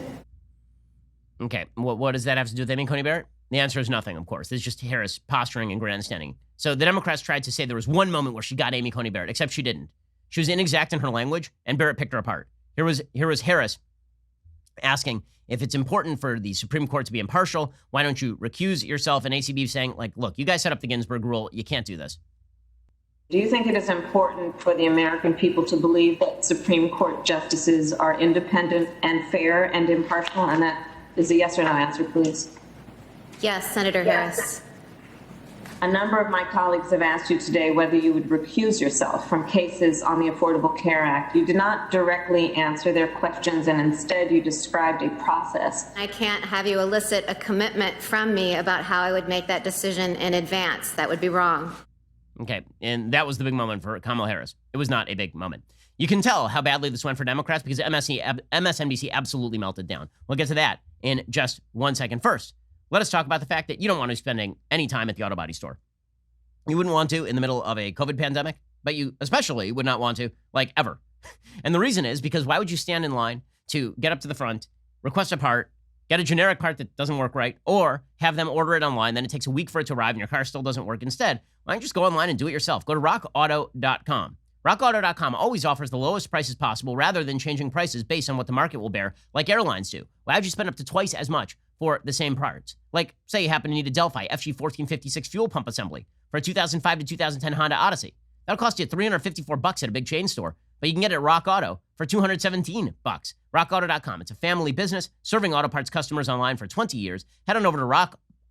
Okay, what does that have to do with Amy Coney Barrett? The answer is nothing, of course. This is just Harris posturing and grandstanding. So the Democrats tried to say there was one moment where she got Amy Coney Barrett, except she didn't. She was inexact in her language, and Barrett picked her apart. Here was Harris asking if it's important for the Supreme Court to be impartial, why don't you recuse yourself? And ACB saying, like, look, you guys set up the Ginsburg rule. You can't do this. Do you think it is important for the American people to believe that Supreme Court justices are independent and fair and impartial? And that is a yes or no answer, please. Yes, Senator Harris. A number of my colleagues have asked you today whether you would recuse yourself from cases on the Affordable Care Act. You did not directly answer their questions, and instead you described a process. I can't have you elicit a commitment from me about how I would make that decision in advance. That would be wrong. Okay, and that was the big moment for Kamala Harris. It was not a big moment. You can tell how badly this went for Democrats because MSNBC absolutely melted down. We'll get to that in just 1 second. First, let us talk about the fact that you don't want to be spending any time at the auto body store. You wouldn't want to in the middle of a COVID pandemic, but you especially would not want to, like, ever. And the reason is because why would you stand in line to get up to the front, request a part, get a generic part that doesn't work right, or have them order it online, then it takes a week for it to arrive and your car still doesn't work instead? Why don't you just go online and do it yourself? Go to rockauto.com. RockAuto.com always offers the lowest prices possible rather than changing prices based on what the market will bear, like airlines do. Why would you spend up to twice as much for the same parts? Like, say you happen to need a Delphi FG1456 fuel pump assembly for a 2005 to 2010 Honda Odyssey. That'll cost you $354 at a big chain store, but you can get it at Rock Auto for $217. RockAuto.com. It's a family business serving auto parts customers online for 20 years. Head on over to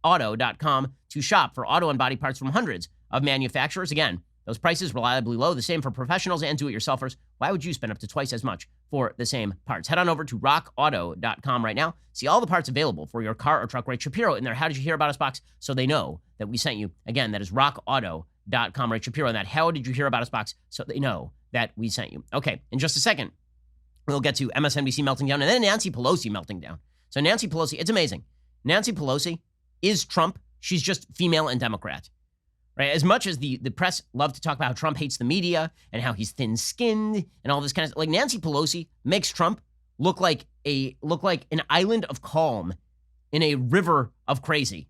RockAuto.com to shop for auto and body parts from hundreds of manufacturers. Again, Those prices reliably low, the same for professionals and do-it-yourselfers. Why would you spend up to twice as much for the same parts? Head on over to rockauto.com right now. See all the parts available for your car or truck. Write Shapiro in there. How did you hear about us box? So they know that we sent you. Again, that is rockauto.com. Write Shapiro in that. How did you hear about us box? So they know that we sent you. Okay, in just a second, we'll get to MSNBC melting down and then Nancy Pelosi melting down. So Nancy Pelosi, it's amazing. Nancy Pelosi is Trump. She's just female and Democrat. Right? As much as the press love to talk about how Trump hates the media and how he's thin-skinned and all this kind of stuff, like Nancy Pelosi makes Trump look like an island of calm in a river of crazy.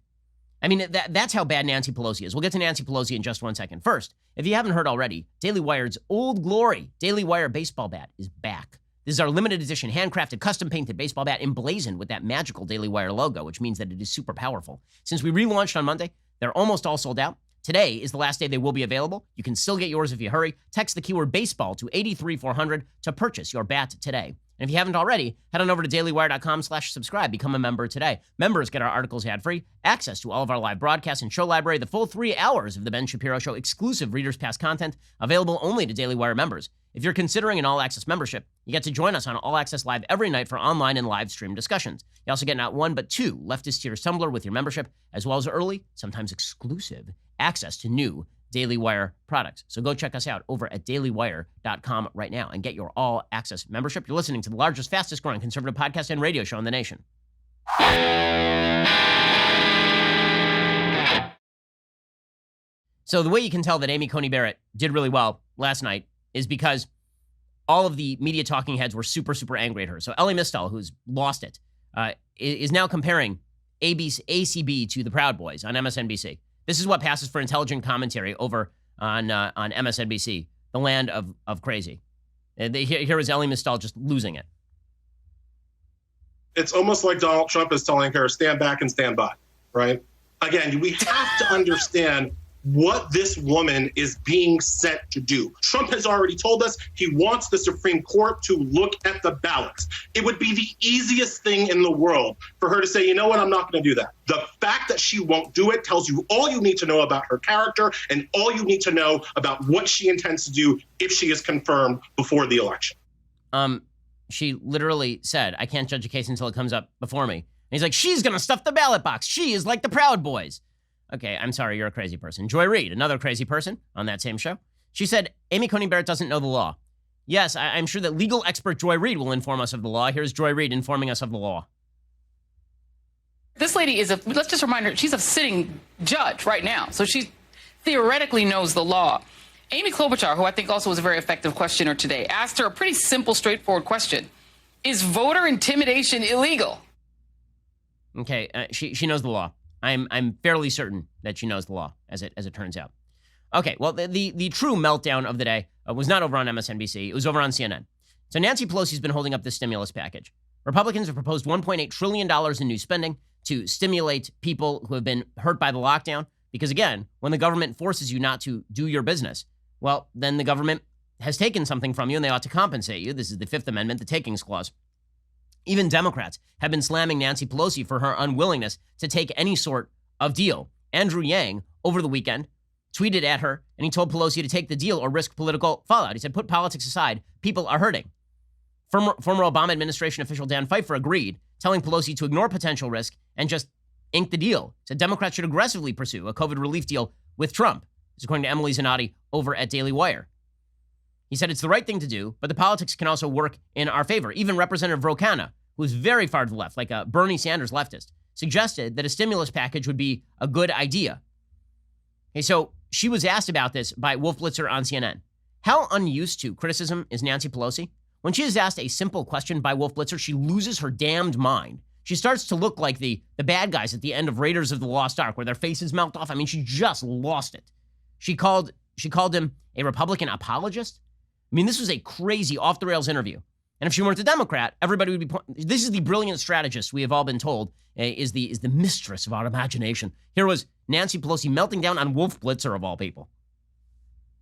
I mean, that's how bad Nancy Pelosi is. We'll get to Nancy Pelosi in just 1 second. First, if you haven't heard already, Daily Wire's old glory, Daily Wire baseball bat, is back. This is our limited edition, handcrafted, custom-painted baseball bat emblazoned with that magical Daily Wire logo, which means that it is super powerful. Since we relaunched on Monday, they're almost all sold out. Today is the last day they will be available. You can still get yours if you hurry. Text the keyword baseball to 83400 to purchase your bat today. And if you haven't already, head on over to dailywire.com/subscribe. Become a member today. Members get our articles ad-free, access to all of our live broadcasts and show library, the full 3 hours of The Ben Shapiro Show, exclusive Reader's Pass content, available only to Daily Wire members. If you're considering an all-access membership, you get to join us on All Access Live every night for online and live stream discussions. You also get not 1, but 2 Leftist Tears Tumbler with your membership, as well as early, sometimes exclusive, access to new Daily Wire products. So go check us out over at dailywire.com right now and get your all-access membership. You're listening to the largest, fastest-growing conservative podcast and radio show in the nation. So the way you can tell that Amy Coney Barrett did really well last night is because all of the media talking heads were super, super angry at her. So Ellie Mistel, who's lost it, is now comparing ACB to the Proud Boys on MSNBC. This is what passes for intelligent commentary over on MSNBC, the land of crazy. Here is Ellie Mistel just losing it. It's almost like Donald Trump is telling her, stand back and stand by, right? Again, we have to understand what this woman is being sent to do. Trump has already told us he wants the Supreme Court to look at the ballots. It would be the easiest thing in the world for her to say, you know what, I'm not going to do that. The fact that she won't do it tells you all you need to know about her character and all you need to know about what she intends to do if she is confirmed before the election. She literally said, I can't judge a case until it comes up before me. And he's like, she's going to stuff the ballot box. She is like the Proud Boys. Okay, I'm sorry, you're a crazy person. Joy Reid, another crazy person on that same show. She said, Amy Coney Barrett doesn't know the law. Yes, I'm sure that legal expert Joy Reid will inform us of the law. Here's Joy Reid informing us of the law. This lady let's just remind her, she's a sitting judge right now. So she theoretically knows the law. Amy Klobuchar, who I think also was a very effective questioner today, asked her a pretty simple, straightforward question. Is voter intimidation illegal? Okay, she knows the law. I'm fairly certain that she knows the law, as it turns out. Okay, well, the true meltdown of the day was not over on MSNBC. It was over on CNN. So Nancy Pelosi's been holding up this stimulus package. Republicans have proposed $1.8 trillion in new spending to stimulate people who have been hurt by the lockdown. Because again, when the government forces you not to do your business, well, then the government has taken something from you and they ought to compensate you. This is the Fifth Amendment, the Takings Clause. Even Democrats have been slamming Nancy Pelosi for her unwillingness to take any sort of deal. Andrew Yang, over the weekend, tweeted at her, and he told Pelosi to take the deal or risk political fallout. He said, put politics aside. People are hurting. Former Obama administration official Dan Pfeiffer agreed, telling Pelosi to ignore potential risk and just ink the deal. Said Democrats should aggressively pursue a COVID relief deal with Trump. This is according to Emily Zanotti over at Daily Wire. He said it's the right thing to do, but the politics can also work in our favor. Even Representative Ro Khanna, who's very far to the left, like a Bernie Sanders leftist, suggested that a stimulus package would be a good idea. Okay, so she was asked about this by Wolf Blitzer on CNN. How unused to criticism is Nancy Pelosi? When she is asked a simple question by Wolf Blitzer, she loses her damned mind. She starts to look like the bad guys at the end of Raiders of the Lost Ark, where their faces melt off. I mean, she just lost it. She called him a Republican apologist. I mean, this was a crazy off-the-rails interview. And if she weren't a Democrat, everybody would be... This is the brilliant strategist we have all been told is the mistress of our imagination. Here was Nancy Pelosi melting down on Wolf Blitzer, of all people.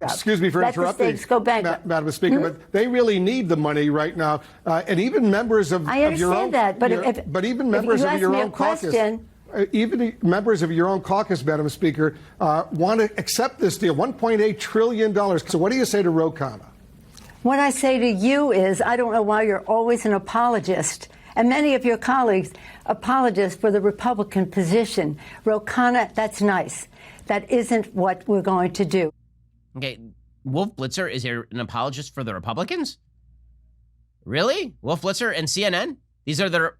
Excuse me for interrupting, go back. Madam Speaker, but they really need the money right now. And even members of your own... I understand that, but but even members of your own caucus... even members of your own caucus, Madam Speaker, want to accept this deal, $1.8 trillion. So what do you say to Ro Khanna? What I say to you is, I don't know why you're always an apologist, and many of your colleagues apologists for the Republican position. Ro Khanna, that's nice. That isn't what we're going to do. Okay, Wolf Blitzer is an apologist for the Republicans? Really? Wolf Blitzer and CNN? These are their...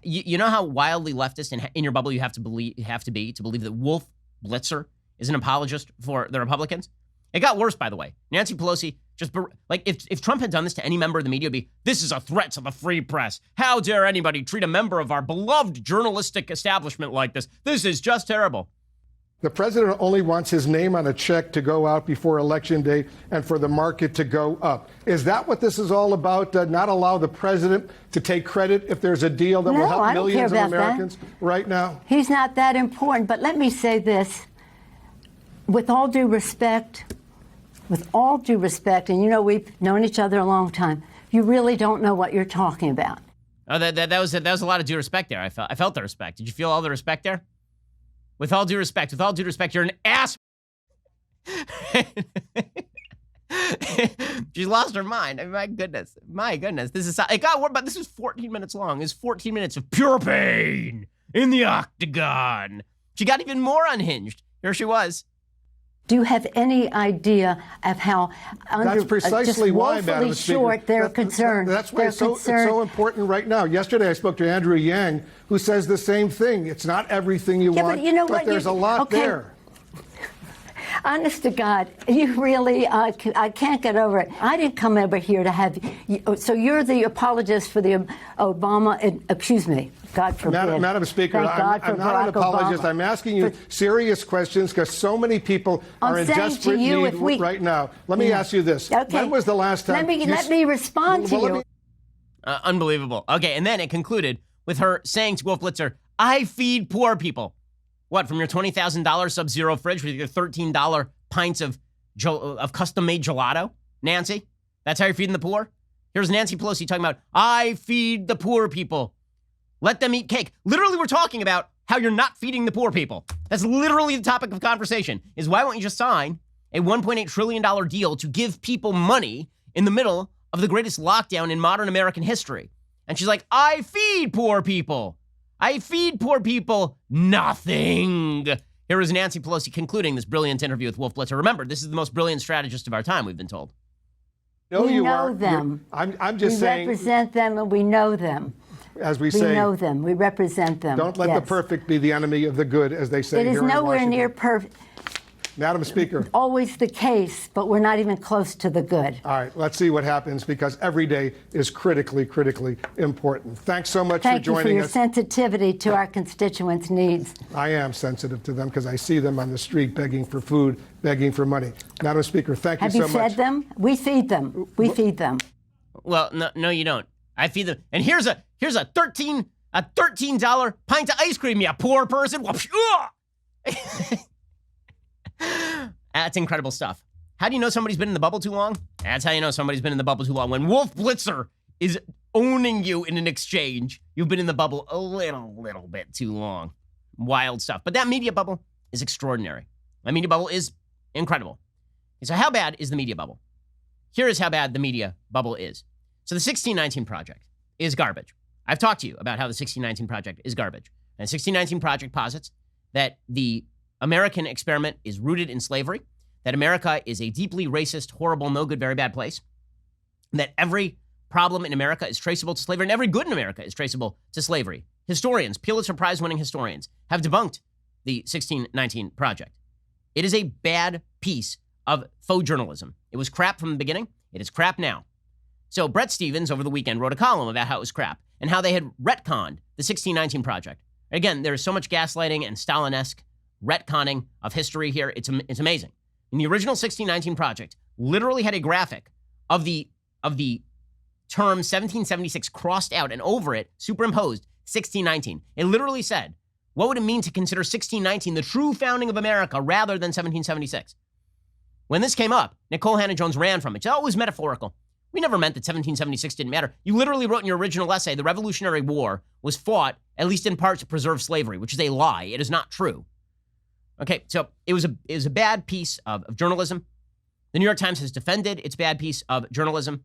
You know how wildly leftist and in your bubble you have to believe that Wolf Blitzer is an apologist for the Republicans? It got worse, by the way. Nancy Pelosi just like if Trump had done this to any member of the media, it would be, this is a threat to the free press. How dare anybody treat a member of our beloved journalistic establishment like this? This is just terrible. The president only wants his name on a check to go out before Election Day and for the market to go up. Is that what this is all about? Not allow the president to take credit if there's a deal that will help millions of Americans right now? He's not that important. But let me say this. With all due respect, and you know we've known each other a long time, you really don't know what you're talking about. Oh, that was a lot of due respect there. I felt the respect. Did you feel all the respect there? With all due respect, you're an ass. She lost her mind. I mean, my goodness. It got worse, but this is 14 minutes long. It's 14 minutes of pure pain in the octagon. She got even more unhinged. Here she was. Do you have any idea of how that's precisely why, Madam Speaker, they're concerned? That's why it's so important right now. Yesterday, I spoke to Andrew Yang, who says the same thing. It's not everything you want, but you know but there's a lot there. Honest to God, you really, I can't get over it. I didn't come over here to have you. So you're the apologist for the Obama, excuse me, God forbid. Madam Speaker, I'm not an apologist. I'm asking you serious questions because so many people are in desperate need right now. Let me ask you this. Okay. When was the last time? Let me respond to you. Unbelievable. Okay, and then it concluded with her saying to Wolf Blitzer, I feed poor people. What, from your $20,000 Sub-Zero fridge with your $13 pints of custom-made gelato, Nancy? That's how you're feeding the poor? Here's Nancy Pelosi talking about, I feed the poor people. Let them eat cake. Literally, we're talking about how you're not feeding the poor people. That's literally the topic of conversation, is why won't you just sign a $1.8 trillion deal to give people money in the middle of the greatest lockdown in modern American history? And she's like, I feed poor people. I feed poor people nothing. Here is Nancy Pelosi concluding this brilliant interview with Wolf Blitzer. Remember, this is the most brilliant strategist of our time, we've been told. We know them. I'm just saying. We represent them and we know them. As we say. We know them. We represent them. Don't let the perfect be the enemy of the good, as they say here in Washington. It is nowhere near perfect. Madam Speaker. Always the case, but we're not even close to the good. All right, let's see what happens because every day is critically important. Thanks so much for joining us. Thank you for your sensitivity to our constituents' needs. I am sensitive to them because I see them on the street begging for food, begging for money. Madam Speaker, thank you so much. Have you fed them? We feed them. We feed them. Well, no, you don't. I feed them. And here's a $13 pint of ice cream, you poor person. That's incredible stuff. How do you know somebody's been in the bubble too long? That's how you know somebody's been in the bubble too long. When Wolf Blitzer is owning you in an exchange, you've been in the bubble a little bit too long. Wild stuff. But that media bubble is extraordinary. That media bubble is incredible. So how bad is the media bubble? Here is how bad the media bubble is. So the 1619 Project is garbage. I've talked to you about how the 1619 Project is garbage. And the 1619 Project posits that the American experiment is rooted in slavery, that America is a deeply racist, horrible, no good, very bad place, that every problem in America is traceable to slavery, and every good in America is traceable to slavery. Historians, Pulitzer Prize-winning historians, have debunked the 1619 Project. It is a bad piece of faux journalism. It was crap from the beginning. It is crap now. So Bret Stephens over the weekend wrote a column about how it was crap and how they had retconned the 1619 Project. Again, there is so much gaslighting and Stalin-esque retconning of history here. It's amazing. In the original 1619 Project, literally had a graphic of the term 1776 crossed out and over it superimposed 1619. It literally said, what would it mean to consider 1619 the true founding of America rather than 1776? When this came up, Nikole Hannah-Jones ran from it. Oh, it was metaphorical. We never meant that 1776 didn't matter. You literally wrote in your original essay, the Revolutionary War was fought, at least in part, to preserve slavery, which is a lie. It is not true. Okay, so it was a bad piece of journalism. The New York Times has defended its bad piece of journalism.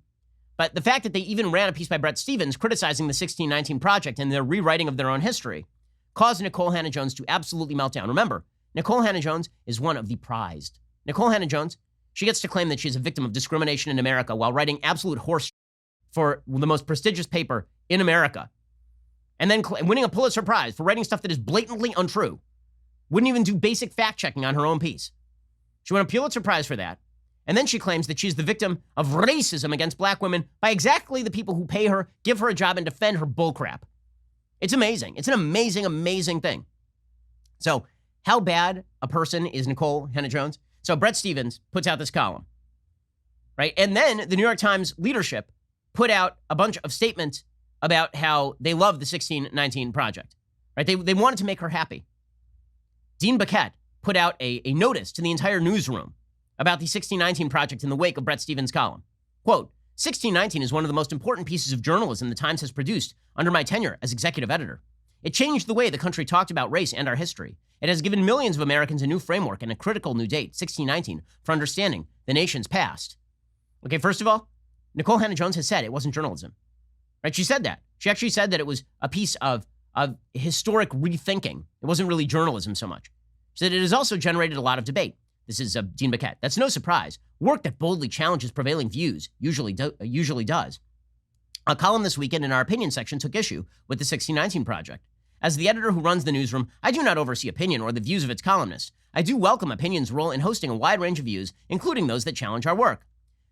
But the fact that they even ran a piece by Bret Stephens criticizing the 1619 Project and their rewriting of their own history caused Nikole Hannah-Jones to absolutely melt down. Remember, Nikole Hannah-Jones is one of the prized. Nikole Hannah-Jones, she gets to claim that she's a victim of discrimination in America while writing absolute horse for the most prestigious paper in America. And then winning a Pulitzer Prize for writing stuff that is blatantly untrue. Wouldn't even do basic fact-checking on her own piece. She won a Pulitzer Prize for that. And then she claims that she's the victim of racism against black women by exactly the people who pay her, give her a job, and defend her bullcrap. It's amazing. It's an amazing, amazing thing. So how bad a person is Nikole Hannah-Jones? So Bret Stephens puts out this column, right? And then the New York Times leadership put out a bunch of statements about how they love the 1619 Project, right? They wanted to make her happy. Dean Baquet put out a notice to the entire newsroom about the 1619 Project in the wake of Bret Stephens' column. Quote, 1619 is one of the most important pieces of journalism the Times has produced under my tenure as executive editor. It changed the way the country talked about race and our history. It has given millions of Americans a new framework and a critical new date, 1619, for understanding the nation's past. Okay, first of all, Nikole Hannah-Jones has said it wasn't journalism. Right? She said that. She actually said that it was a piece of historic rethinking. It wasn't really journalism so much. She said it has also generated a lot of debate. This is Dean Baquet. That's no surprise. Work that boldly challenges prevailing views usually does. A column this weekend in our opinion section took issue with the 1619 Project. As the editor who runs the newsroom, I do not oversee opinion or the views of its columnists. I do welcome opinion's role in hosting a wide range of views, including those that challenge our work.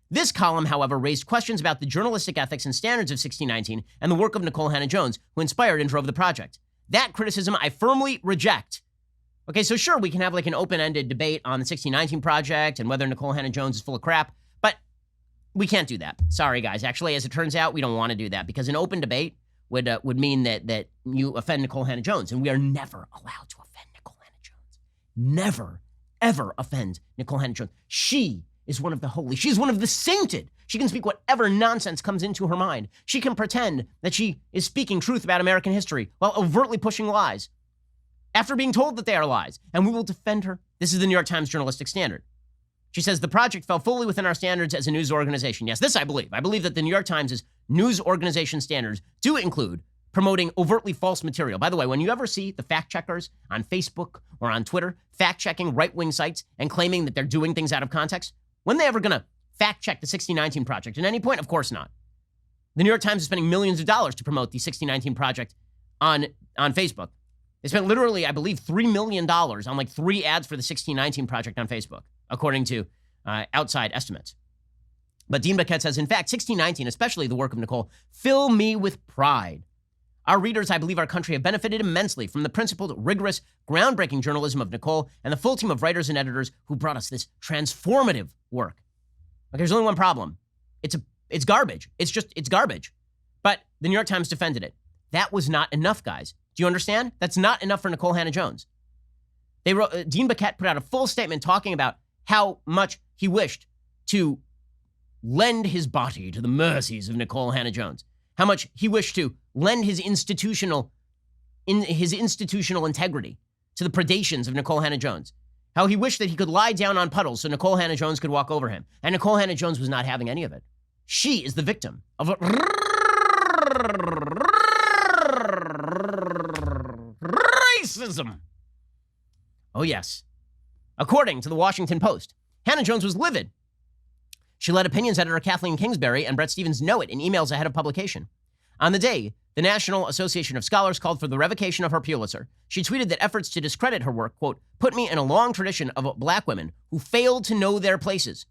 This column, however, raised questions about the journalistic ethics and standards of 1619 and the work of Nikole Hannah-Jones, who inspired and drove the project. That criticism I firmly reject. Okay, so sure, we can have like an open-ended debate on the 1619 Project and whether Nikole Hannah-Jones is full of crap, but we can't do that. Sorry, guys. Actually, as it turns out, we don't want to do that because an open debate would mean that you offend Nikole Hannah-Jones, and we are never allowed to offend Nikole Hannah-Jones. Never, ever offend Nikole Hannah-Jones. She is one of the holy. She's one of the sainted. She can speak whatever nonsense comes into her mind. She can pretend that she is speaking truth about American history while overtly pushing lies after being told that they are lies, and we will defend her. This is the New York Times journalistic standard. She says the project fell fully within our standards as a news organization. Yes, this I believe. I believe that the New York Times' news organization standards do include promoting overtly false material. By the way, when you ever see the fact checkers on Facebook or on Twitter fact-checking right-wing sites and claiming that they're doing things out of context, when are they ever going to fact-check the 1619 Project? At any point? Of course not. The New York Times is spending millions of dollars to promote the 1619 Project on Facebook. They spent literally, I believe, $3 million on like 3 ads for the 1619 Project on Facebook, according to outside estimates. But Dean Baquet says, in fact, 1619, especially the work of Nikole, fill me with pride. Our readers, I believe our country, have benefited immensely from the principled, rigorous, groundbreaking journalism of Nikole and the full team of writers and editors who brought us this transformative work. Like, there's only one problem. It's garbage. It's garbage. But the New York Times defended it. That was not enough, guys. Do you understand? That's not enough for Nikole Hannah-Jones. They wrote, Dean Baquet put out a full statement talking about how much he wished to lend his body to the mercies of Nikole Hannah-Jones. How much he wished to lend his institutional integrity to the predations of Nikole Hannah-Jones. How he wished that he could lie down on puddles so Nikole Hannah-Jones could walk over him. And Nikole Hannah-Jones was not having any of it. She is the victim of racism. Oh, yes. According to the Washington Post, Hannah-Jones was livid. She let opinions editor Kathleen Kingsbury and Bret Stephens know it in emails ahead of publication. On the day, the National Association of Scholars called for the revocation of her Pulitzer. She tweeted that efforts to discredit her work, quote, put me in a long tradition of black women who failed to know their places.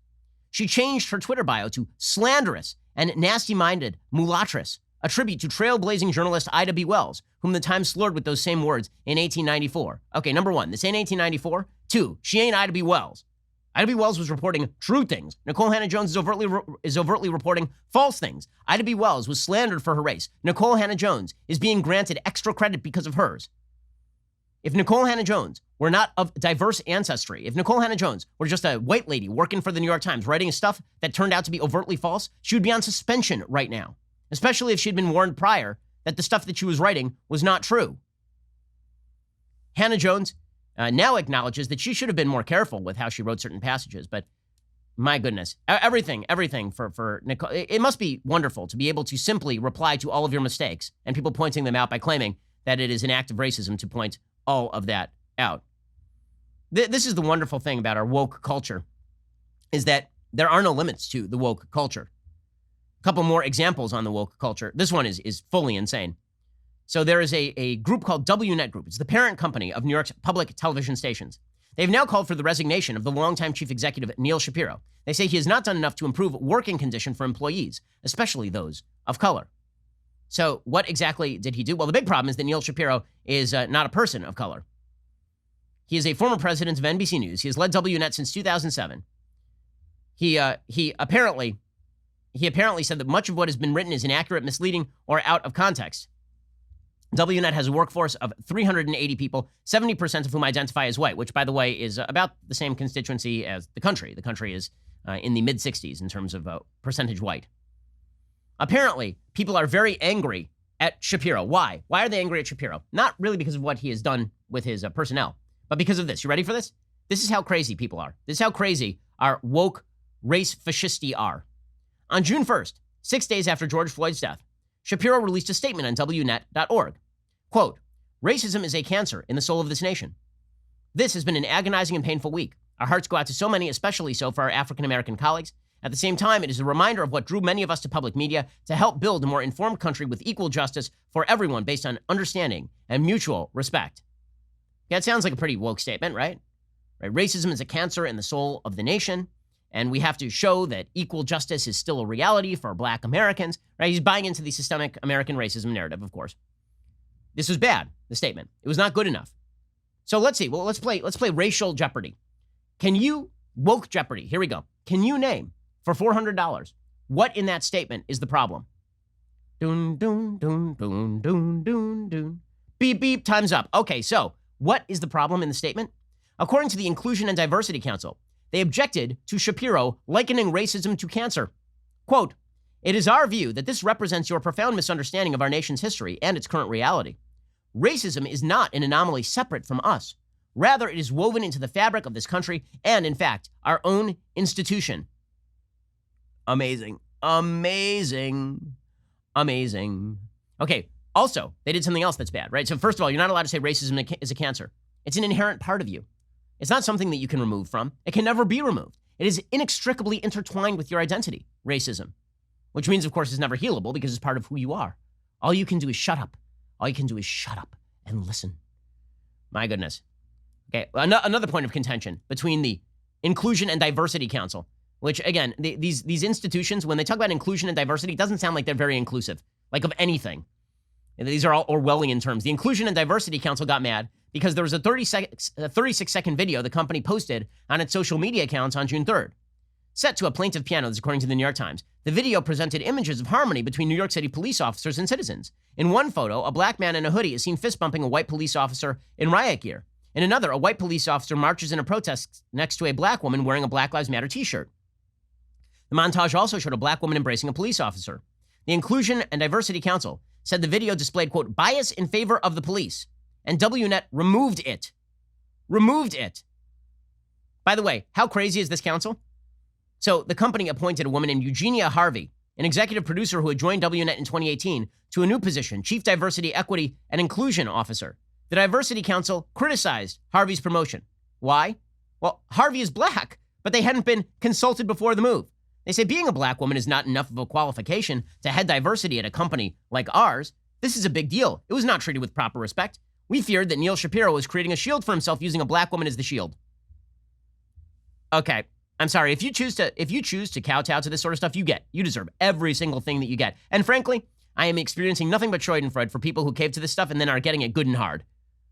She changed her Twitter bio to slanderous and nasty-minded mulatress, a tribute to trailblazing journalist Ida B. Wells, whom the Times slurred with those same words in 1894. Okay, number one, this ain't 1894. 2, she ain't Ida B. Wells. Ida B. Wells was reporting true things. Nikole Hannah-Jones is overtly reporting false things. Ida B. Wells was slandered for her race. Nikole Hannah-Jones is being granted extra credit because of hers. If Nikole Hannah-Jones were not of diverse ancestry, if Nikole Hannah-Jones were just a white lady working for the New York Times, writing stuff that turned out to be overtly false, she would be on suspension right now, especially if she'd been warned prior that the stuff that she was writing was not true. Hannah-Jones now acknowledges that she should have been more careful with how she wrote certain passages, but my goodness, everything for Nikole. It must be wonderful to be able to simply reply to all of your mistakes and people pointing them out by claiming that it is an act of racism to point all of that out. This is the wonderful thing about our woke culture, is that there are no limits to the woke culture. A couple more examples on the woke culture. This one is fully insane. So there is a group called WNet Group. It's the parent company of New York's public television stations. They've now called for the resignation of the longtime chief executive, Neil Shapiro. They say he has not done enough to improve working conditions for employees, especially those of color. So what exactly did he do? Well, the big problem is that Neil Shapiro is not a person of color. He is a former president of NBC News. He has led WNet since 2007. He apparently said that much of what has been written is inaccurate, misleading, or out of context. WNet has a workforce of 380 people, 70% of whom identify as white, which, by the way, is about the same constituency as the country. The country is in the mid-60s in terms of percentage white. Apparently, people are very angry at Shapiro. Why? Why are they angry at Shapiro? Not really because of what he has done with his personnel, but because of this. You ready for this? This is how crazy people are. This is how crazy our woke race fascisti are. On June 1st, 6 days after George Floyd's death, Shapiro released a statement on WNet.org. Quote, "Racism is a cancer in the soul of this nation. This has been an agonizing and painful week. Our hearts go out to so many, especially so for our African-American colleagues. At the same time, it is a reminder of what drew many of us to public media to help build a more informed country with equal justice for everyone based on understanding and mutual respect." Yeah, it sounds like a pretty woke statement, right? Racism is a cancer in the soul of the nation, and we have to show that equal justice is still a reality for Black Americans, right? He's buying into the systemic American racism narrative, of course. This was bad, the statement. It was not good enough. So let's see. Well, let's play racial Jeopardy. Woke Jeopardy, here we go. Can you name, for $400, what in that statement is the problem? Dun, dun, dun, dun, dun, dun, dun. Beep, beep, time's up. Okay, so what is the problem in the statement? According to the Inclusion and Diversity Council, they objected to Shapiro likening racism to cancer. Quote, "It is our view that this represents your profound misunderstanding of our nation's history and its current reality. Racism is not an anomaly separate from us. Rather, it is woven into the fabric of this country and, in fact, our own institution." Amazing. Amazing. Amazing. Okay, also, they did something else that's bad, right? So first of all, you're not allowed to say racism is a cancer. It's an inherent part of you. It's not something that you can remove from. It can never be removed. It is inextricably intertwined with your identity, racism, which means, of course, it's never healable because it's part of who you are. All you can do is shut up. All you can do is shut up and listen. My goodness. Okay, another point of contention between the Inclusion and Diversity Council, which, again, these institutions, when they talk about inclusion and diversity, it doesn't sound like they're very inclusive, like of anything. These are all Orwellian terms. The Inclusion and Diversity Council got mad because there was a 36-second video the company posted on its social media accounts on June 3rd. Set to a plaintive piano, this is according to the New York Times, the video presented images of harmony between New York City police officers and citizens. In one photo, a black man in a hoodie is seen fist-bumping a white police officer in riot gear. In another, a white police officer marches in a protest next to a black woman wearing a Black Lives Matter t-shirt. The montage also showed a black woman embracing a police officer. The Inclusion and Diversity Council said the video displayed, quote, "bias in favor of the police," and WNet removed it. Removed it. By the way, how crazy is this council? So the company appointed a woman named Eugenia Harvey, an executive producer who had joined WNet in 2018, to a new position, Chief Diversity, Equity, and Inclusion Officer. The Diversity Council criticized Harvey's promotion. Why? Well, Harvey is black, but they hadn't been consulted before the move. They say being a black woman is not enough of a qualification to head diversity at a company like ours. This is a big deal. It was not treated with proper respect. We feared that Neil Shapiro was creating a shield for himself using a black woman as the shield. Okay, I'm sorry. If you choose to kowtow to this sort of stuff, you deserve every single thing that you get. And frankly, I am experiencing nothing but schadenfreude for people who cave to this stuff and then are getting it good and hard.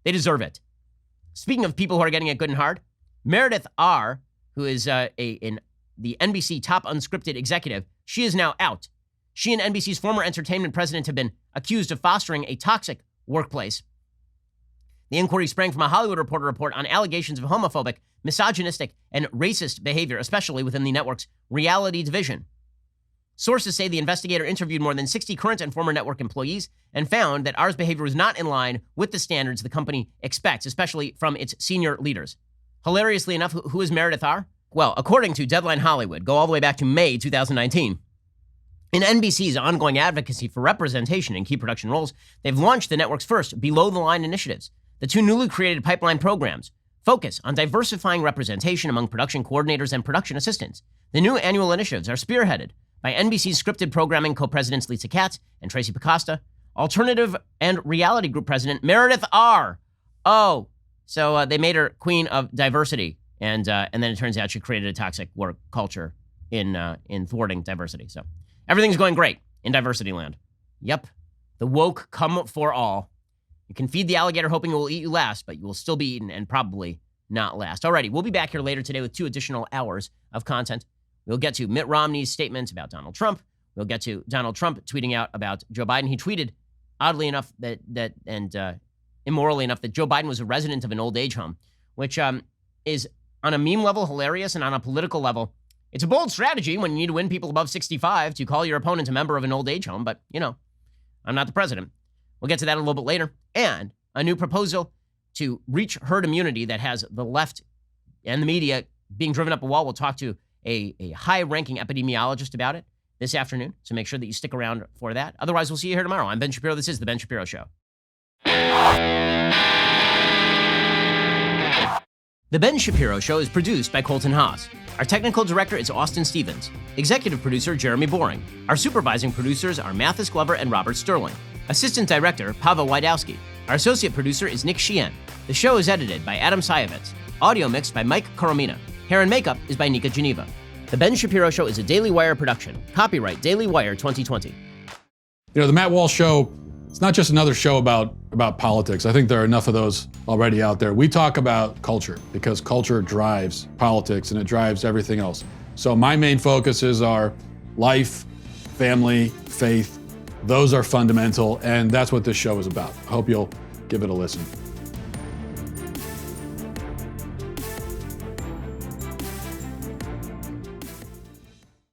They deserve it. Speaking of people who are getting it good and hard, Meredith R., who is the NBC top unscripted executive, she is now out. She and NBC's former entertainment president have been accused of fostering a toxic workplace. The inquiry sprang from a Hollywood Reporter report on allegations of homophobic, misogynistic, and racist behavior, especially within the network's reality division. Sources say the investigator interviewed more than 60 current and former network employees and found that R's behavior was not in line with the standards the company expects, especially from its senior leaders. Hilariously enough, who is Meredith R? Well, according to Deadline Hollywood, go all the way back to May 2019. In NBC's ongoing advocacy for representation in key production roles, they've launched the network's first below-the-line initiatives. The two newly created pipeline programs focus on diversifying representation among production coordinators and production assistants. The new annual initiatives are spearheaded by NBC's scripted programming co-presidents Lisa Katz and Tracy Picosta, alternative and reality group president Meredith R. Oh, so they made her queen of diversity, and then it turns out she created a toxic work culture in thwarting diversity. So everything's going great in diversity land. Yep, the woke come for all. You can feed the alligator hoping it will eat you last, but you will still be eaten and probably not last. Alrighty, we'll be back here later today with 2 additional hours of content. We'll get to Mitt Romney's statements about Donald Trump. We'll get to Donald Trump tweeting out about Joe Biden. He tweeted, oddly enough, and immorally enough, that Joe Biden was a resident of an old age home, which is on a meme level hilarious, and on a political level, it's a bold strategy when you need to win people above 65 to call your opponent a member of an old age home. But, you know, I'm not the president. We'll get to that a little bit later. And a new proposal to reach herd immunity that has the left and the media being driven up a wall. We'll talk to a high-ranking epidemiologist about it this afternoon, so make sure that you stick around for that. Otherwise, we'll see you here tomorrow. I'm Ben Shapiro. This is The Ben Shapiro Show. The Ben Shapiro Show is produced by Colton Haas. Our technical director is Austin Stevens. Executive producer, Jeremy Boring. Our supervising producers are Mathis Glover and Robert Sterling. Assistant director, Pava Wydowski. Our associate producer is Nick Sheehan. The show is edited by Adam Sayevitz. Audio mixed by Mike Coromina. Hair and makeup is by Nika Geneva. The Ben Shapiro Show is a Daily Wire production. Copyright Daily Wire 2020. You know, the Matt Walsh Show, it's not just another show about politics. I think there are enough of those already out there. We talk about culture because culture drives politics and it drives everything else. So my main focuses are life, family, faith. Those are fundamental, and that's what this show is about. I hope you'll give it a listen.